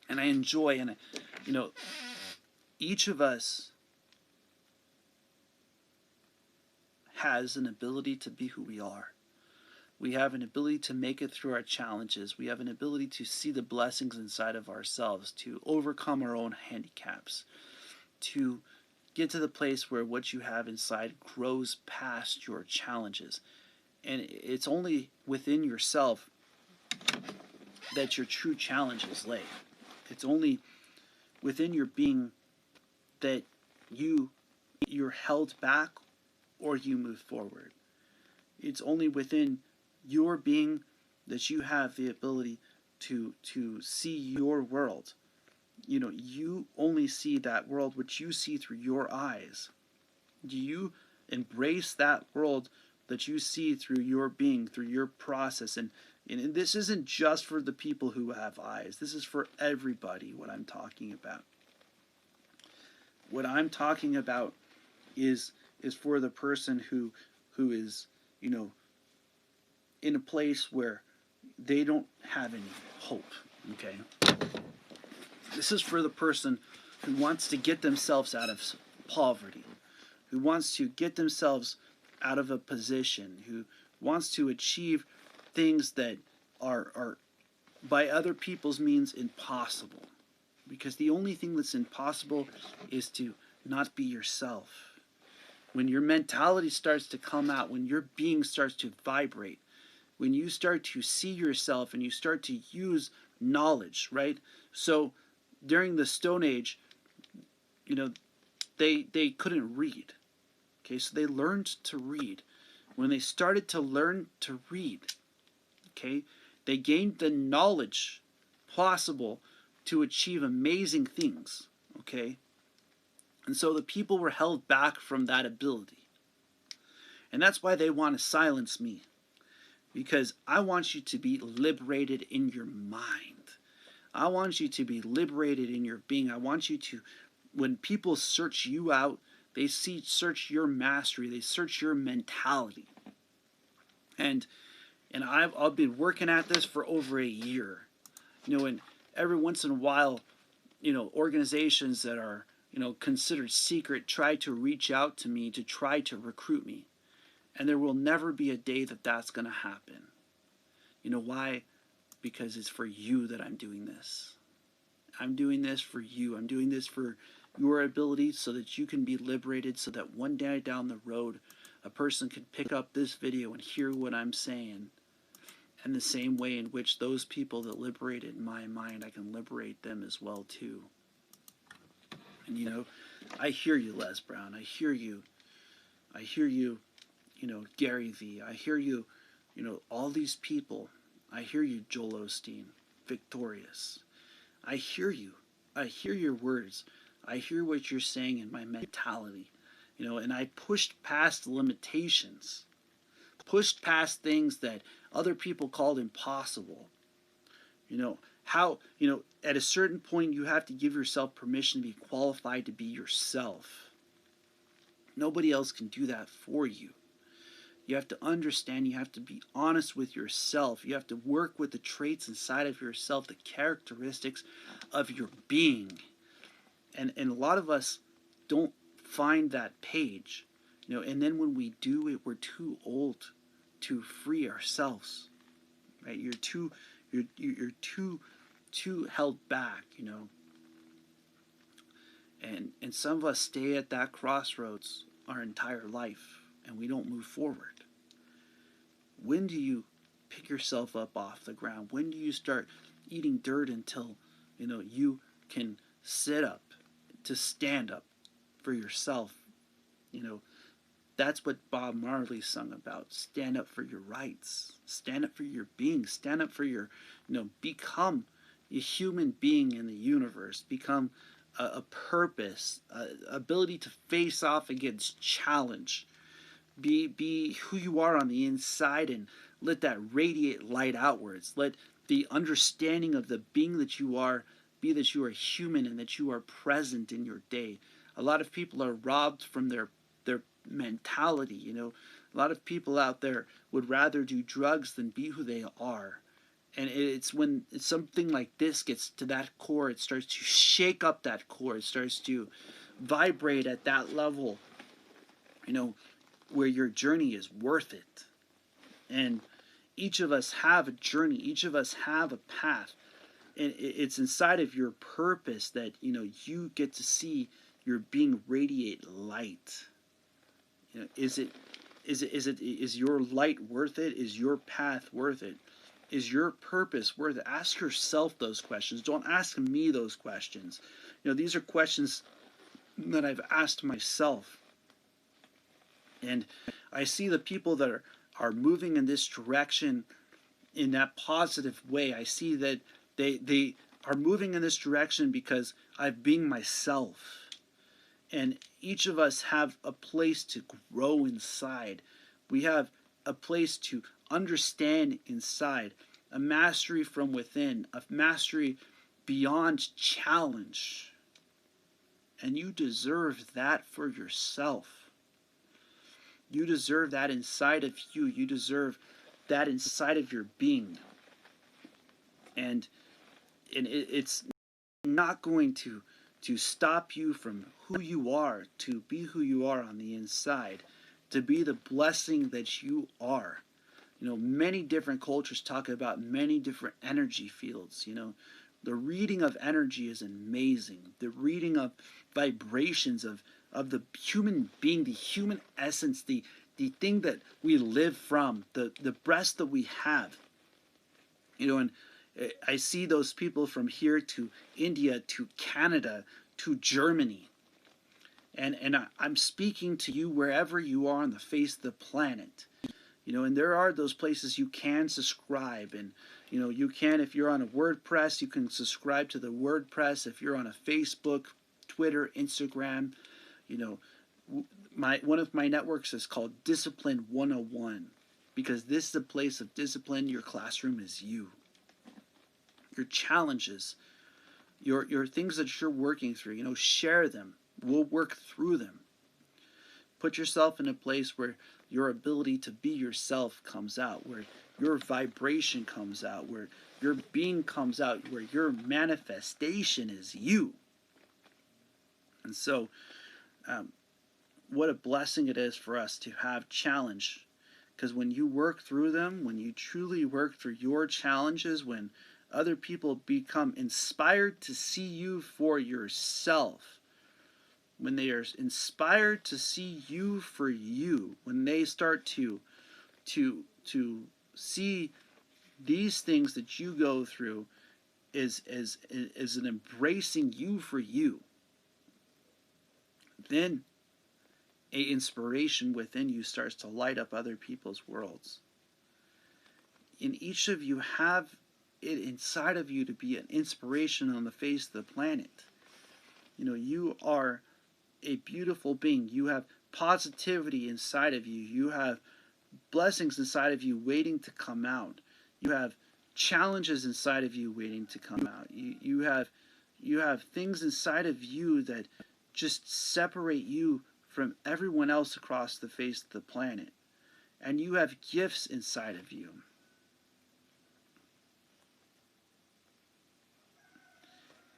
And I enjoy, and you know, each of us has an ability to be who we are. We have an ability to make it through our challenges. We have an ability to see the blessings inside of ourselves, to overcome our own handicaps, to get to the place where what you have inside grows past your challenges. And it's only within yourself that your true challenges lay. It's only within your being that you're held back or you move forward. It's only within your being that you have the ability to see your world. You only see that world which you see through your eyes. Do you embrace that world that you see through your being, through your process? And this isn't just for the people who have eyes. This is for everybody, what I'm talking about. What I'm talking about is for the person who is, in a place where they don't have any hope. Okay? This is for the person who wants to get themselves out of poverty, who wants to get themselves out of a position, who wants to achieve things that are by other people's means impossible. Because the only thing that's impossible is to not be yourself. When your mentality starts to come out, when your being starts to vibrate, when you start to see yourself and you start to use knowledge, right? So during the Stone Age, they couldn't read. Okay, so they learned to read. When they started to learn to read, okay, they gained the knowledge possible to achieve amazing things. Okay, and so the people were held back from that ability. And that's why they want to silence me. Because I want you to be liberated in your mind. I want you to be liberated in your being. I want you to, when people search you out, they search your mastery. They search your mentality. And I've been working at this for over a year. And every once in a while, organizations that are, considered secret try to reach out to me to try to recruit me. And there will never be a day that that's going to happen. You know why? Because it's for you that I'm doing this. I'm doing this for you. I'm doing this for your ability so that you can be liberated, so that one day down the road, a person can pick up this video and hear what I'm saying. And the same way in which those people that liberated my mind, I can liberate them as well too. And I hear you, Les Brown. I hear you. I hear you, Gary Vee. I hear you, all these people. I hear you, Joel Osteen, Victorious. I hear you. I hear your words. I hear what you're saying in my mentality. And I pushed past limitations. Pushed past things that other people called impossible. At a certain point you have to give yourself permission to be qualified to be yourself. Nobody else can do that for you. You have to understand, you have to be honest with yourself. You have to work with the traits inside of yourself, the characteristics of your being. And a lot of us don't find that page. And then when we do it, we're too old to free ourselves. Right? You're too held back, And some of us stay at that crossroads our entire life and we don't move forward. When do you pick yourself up off the ground? When do you start eating dirt until you can sit up, to stand up for yourself? That's what Bob Marley sung about. Stand up for your rights. Stand up for your being. Stand up for your, become a human being in the universe. Become a purpose, ability to face off against challenge. Be who you are on the inside and let that radiate light outwards. Let the understanding of the being that you are be that you are human and that you are present in your day. A lot of people are robbed from their mentality. A lot of people out there would rather do drugs than be who they are. And it's when something like this gets to that core, it starts to shake up that core. It starts to vibrate at that level, where your journey is worth it. And each of us have a journey. Each of us have a path. And it's inside of your purpose that, you get to see your being radiate light. Is it Is your light worth it? Is your path worth it? Is your purpose worth it? Ask yourself those questions. Don't ask me those questions. These are questions that I've asked myself. And I see the people that are moving in this direction in that positive way. I see that they are moving in this direction because I've been myself. And each of us have a place to grow inside. We have a place to understand inside, a mastery from within, a mastery beyond challenge. And you deserve that for yourself. You deserve that inside of you. You deserve that inside of your being. And it's not going to stop you from who you are, to be who you are on the inside, to be the blessing that you are. Many different cultures talk about many different energy fields. The reading of energy is amazing. The reading of vibrations of the human being, the human essence, the thing that we live from, the breath that we have. And I see those people from here to India to Canada to Germany. And I'm speaking to you wherever you are on the face of the planet. And there are those places you can subscribe. And, you can, if you're on a WordPress, you can subscribe to the WordPress. If you're on a Facebook, Twitter, Instagram, one of my networks is called Discipline 101. Because this is a place of discipline. Your classroom is you. Your challenges, your things that you're working through, share them. We'll work through them. Put yourself in a place where your ability to be yourself comes out, where your vibration comes out, where your being comes out, where your manifestation is you. And so, what a blessing it is for us to have challenge. Because when you work through them, when you truly work through your challenges, when other people become inspired to see you for yourself, when they are inspired to see you for you, when they start to see these things that you go through as an embracing you for you, then a inspiration within you starts to light up other people's worlds. And each of you have it inside of you to be an inspiration on the face of the planet. You are a beautiful being. You have positivity inside of you. You have blessings inside of you waiting to come out. You have challenges inside of you waiting to come out. You have things inside of you that just separate you from everyone else across the face of the planet. And you have gifts inside of you.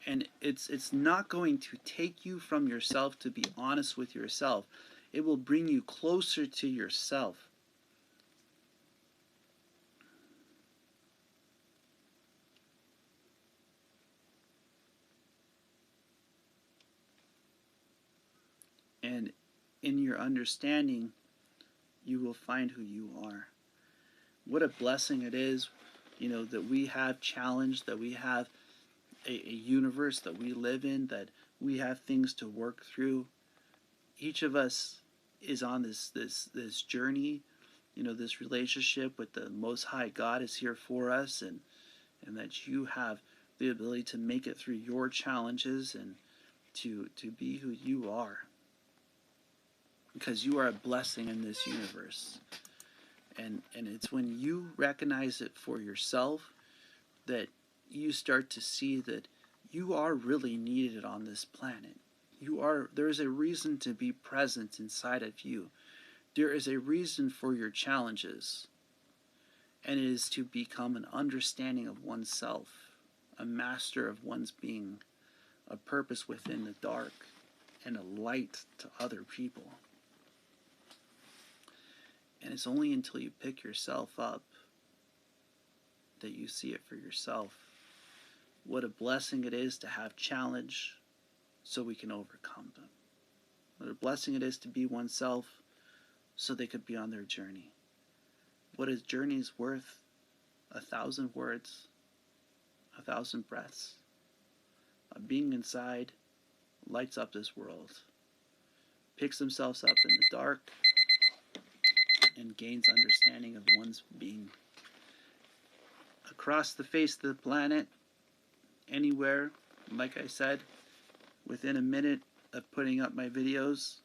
And it's not going to take you from yourself to be honest with yourself. It will bring you closer to yourself. And in your understanding, you will find who you are. What a blessing it is, that we have challenge, that we have a universe that we live in, that we have things to work through. Each of us is on this journey, this relationship with the Most High God is here for us, and that you have the ability to make it through your challenges and to be who you are, because you are a blessing in this universe. And it's when you recognize it for yourself that you start to see that you are really needed on this planet. There is a reason to be present inside of you. There is a reason for your challenges. And it is to become an understanding of oneself, a master of one's being, a purpose within the dark, and a light to other people. And it's only until you pick yourself up that you see it for yourself. What a blessing it is to have challenge so we can overcome them. What a blessing it is to be oneself so they could be on their journey. What a journey is worth 1,000 words, 1,000 breaths. Being inside lights up this world, picks themselves up in the dark, and gains understanding of one's being. Across the face of the planet, anywhere, like I said, within a minute of putting up my videos,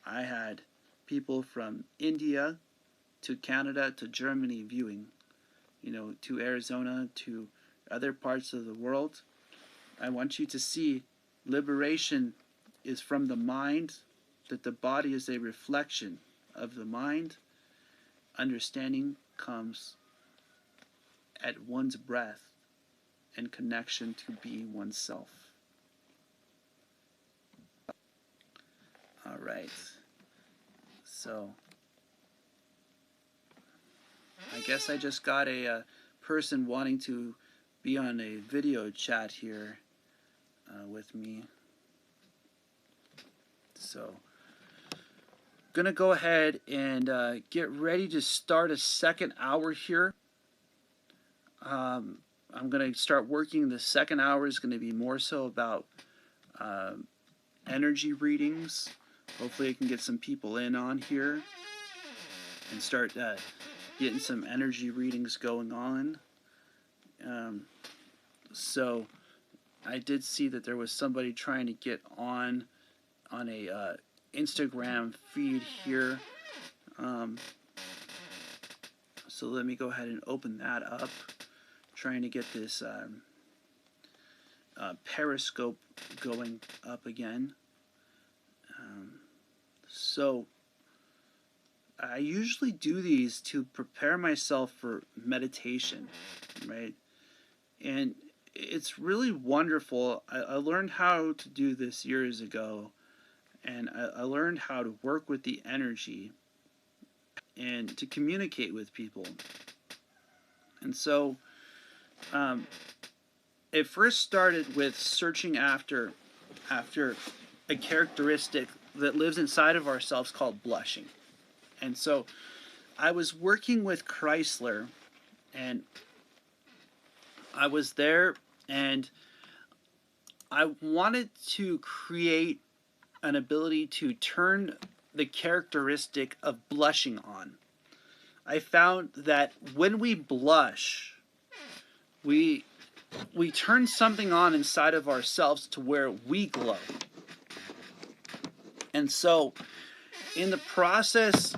I had people from India to Canada to Germany viewing, to Arizona to other parts of the world. I want you to see liberation is from the mind, that the body is a reflection of the mind. Understanding comes at one's breath and connection to being oneself. All right. So I guess I just got a person wanting to be on a video chat here with me. So gonna go ahead and get ready to start a second hour here. I'm gonna start working. The second hour is gonna be more so about energy readings. Hopefully I can get some people in on here and start getting some energy readings going on. So I did see that there was somebody trying to get on a Instagram feed here. So let me go ahead and open that up. Trying to get this Periscope going up again. So I usually do these to prepare myself for meditation, right? And it's really wonderful. I learned how to do this years ago, and I learned how to work with the energy and to communicate with people. And so it first started with searching after a characteristic that lives inside of ourselves called blushing. And so I was working with Chrysler, and I was there, and I wanted to create an ability to turn the characteristic of blushing on. I found that when we blush, we turn something on inside of ourselves to where we glow. And so in the process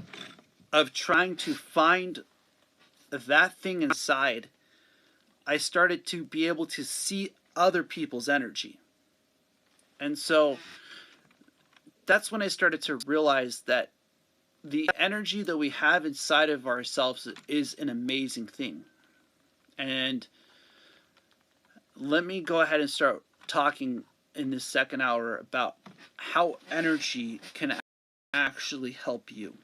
of trying to find that thing inside, I started to be able to see other people's energy. And so that's when I started to realize that the energy that we have inside of ourselves is an amazing thing. And let me go ahead and start talking in this second hour about how energy can actually help you.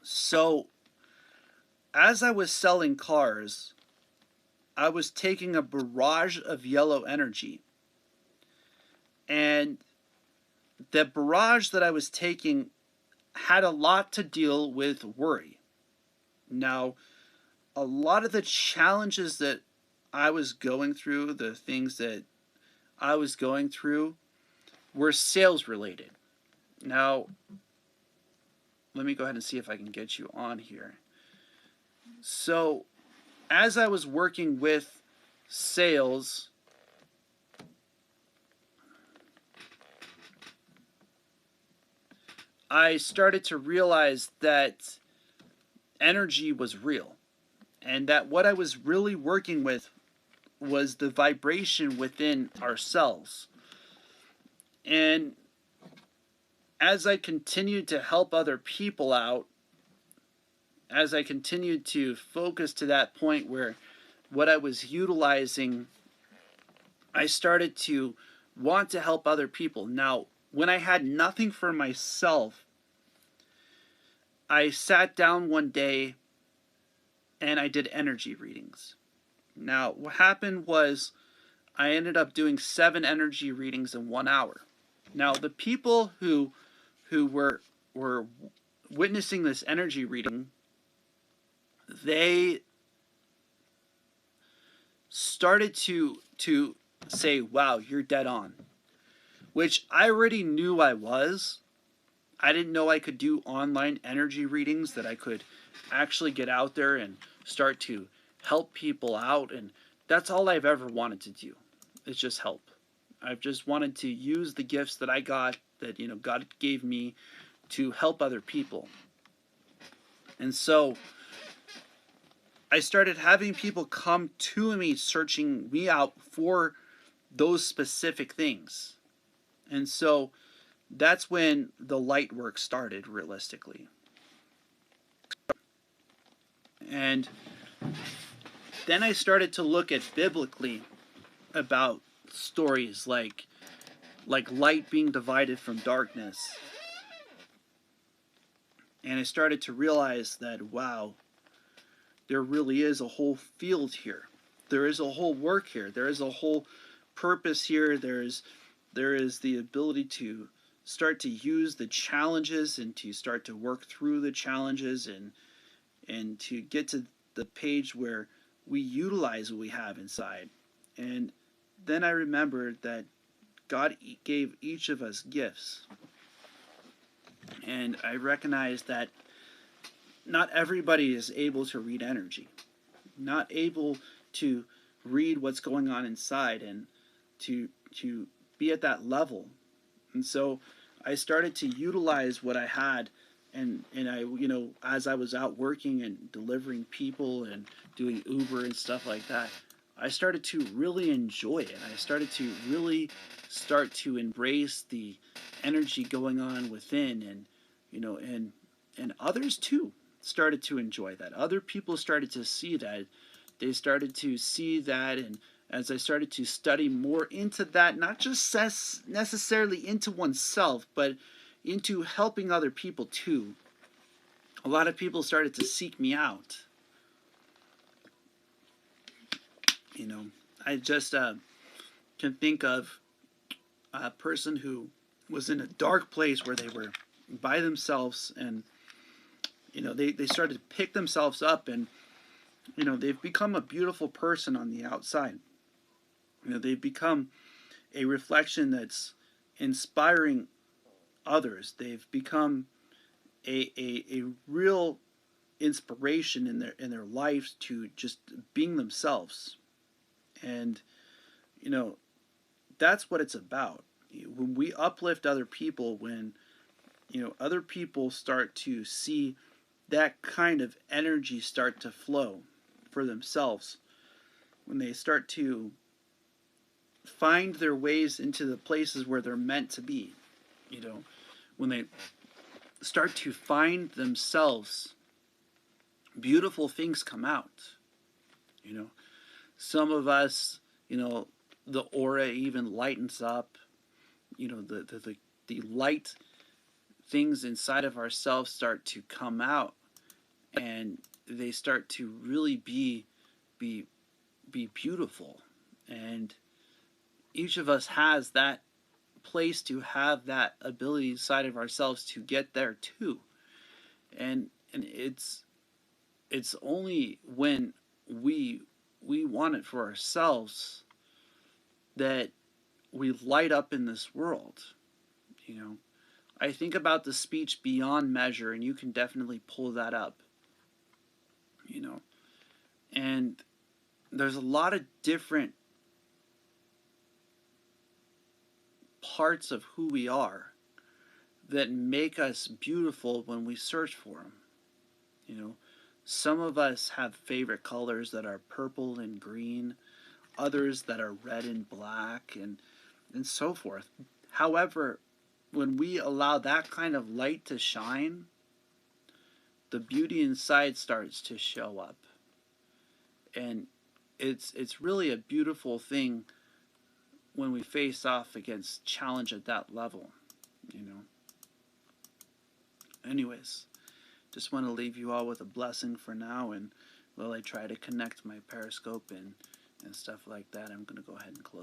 So, as I was selling cars, I was taking a barrage of yellow energy. And the barrage that I was taking had a lot to deal with worry. Now, a lot of the challenges that I was going through, the things that I was going through, were sales related. Now, let me go ahead and see if I can get you on here. So, as I was working with sales, I started to realize that energy was real, and that what I was really working with was the vibration within ourselves. And as I continued to help other people out, as I continued to focus to that point where what I was utilizing, I started to want to help other people. Now, when I had nothing for myself, I sat down one day and I did energy readings. Now, what happened was I ended up doing 7 energy readings in 1 hour. Now, the people who were witnessing this energy reading, they started to say, "Wow, you're dead on," which I already knew I was. I didn't know I could do online energy readings, that I could actually get out there and start to help people out, and that's all I've ever wanted to do, is just help. I've just wanted to use the gifts that I got, that God gave me, to help other people. And so I started having people come to me, searching me out for those specific things. And so that's when the light work started, realistically. And then I started to look at biblically about stories like light being divided from darkness. And I started to realize that, wow, there really is a whole field here. There is a whole work here. There is a whole purpose here. There is the ability to start to use the challenges and to start to work through the challenges, and to get to the page where we utilize what we have inside. And then I remembered that God gave each of us gifts. And I recognized that not everybody is able to read energy, not able to read what's going on inside, and to be at that level. And so I started to utilize what I had, and I, as I was out working and delivering people and doing Uber and stuff like that, I started to really enjoy it. I started to really start to embrace the energy going on within, and and others too started to enjoy that. Other people started to see that. They started to see that, and as I started to study more into that, not just necessarily into oneself, but into helping other people too, a lot of people started to seek me out. I just can think of a person who was in a dark place where they were by themselves, and they started to pick themselves up, and they've become a beautiful person on the outside. They've become a reflection that's inspiring others. They've become a real inspiration in their lives to just being themselves. And that's what it's about. When we uplift other people, when other people start to see that kind of energy start to flow for themselves, when they start to find their ways into the places where they're meant to be, when they start to find themselves, beautiful things come out. Some of us, the aura even lightens up. The light things inside of ourselves start to come out, and they start to really be beautiful. And each of us has that place to have that ability inside of ourselves to get there too. And it's only when we want it for ourselves that we light up in this world. I think about the speech Beyond Measure, and you can definitely pull that up. And there's a lot of different parts of who we are that make us beautiful when we search for them. Some of us have favorite colors that are purple and green, others that are red and black, and so forth. However, when we allow that kind of light to shine, the beauty inside starts to show up. And it's really a beautiful thing when we face off against challenge at that level. Anyways, just want to leave you all with a blessing for now, and while I try to connect my Periscope and stuff like that, I'm going to go ahead and close.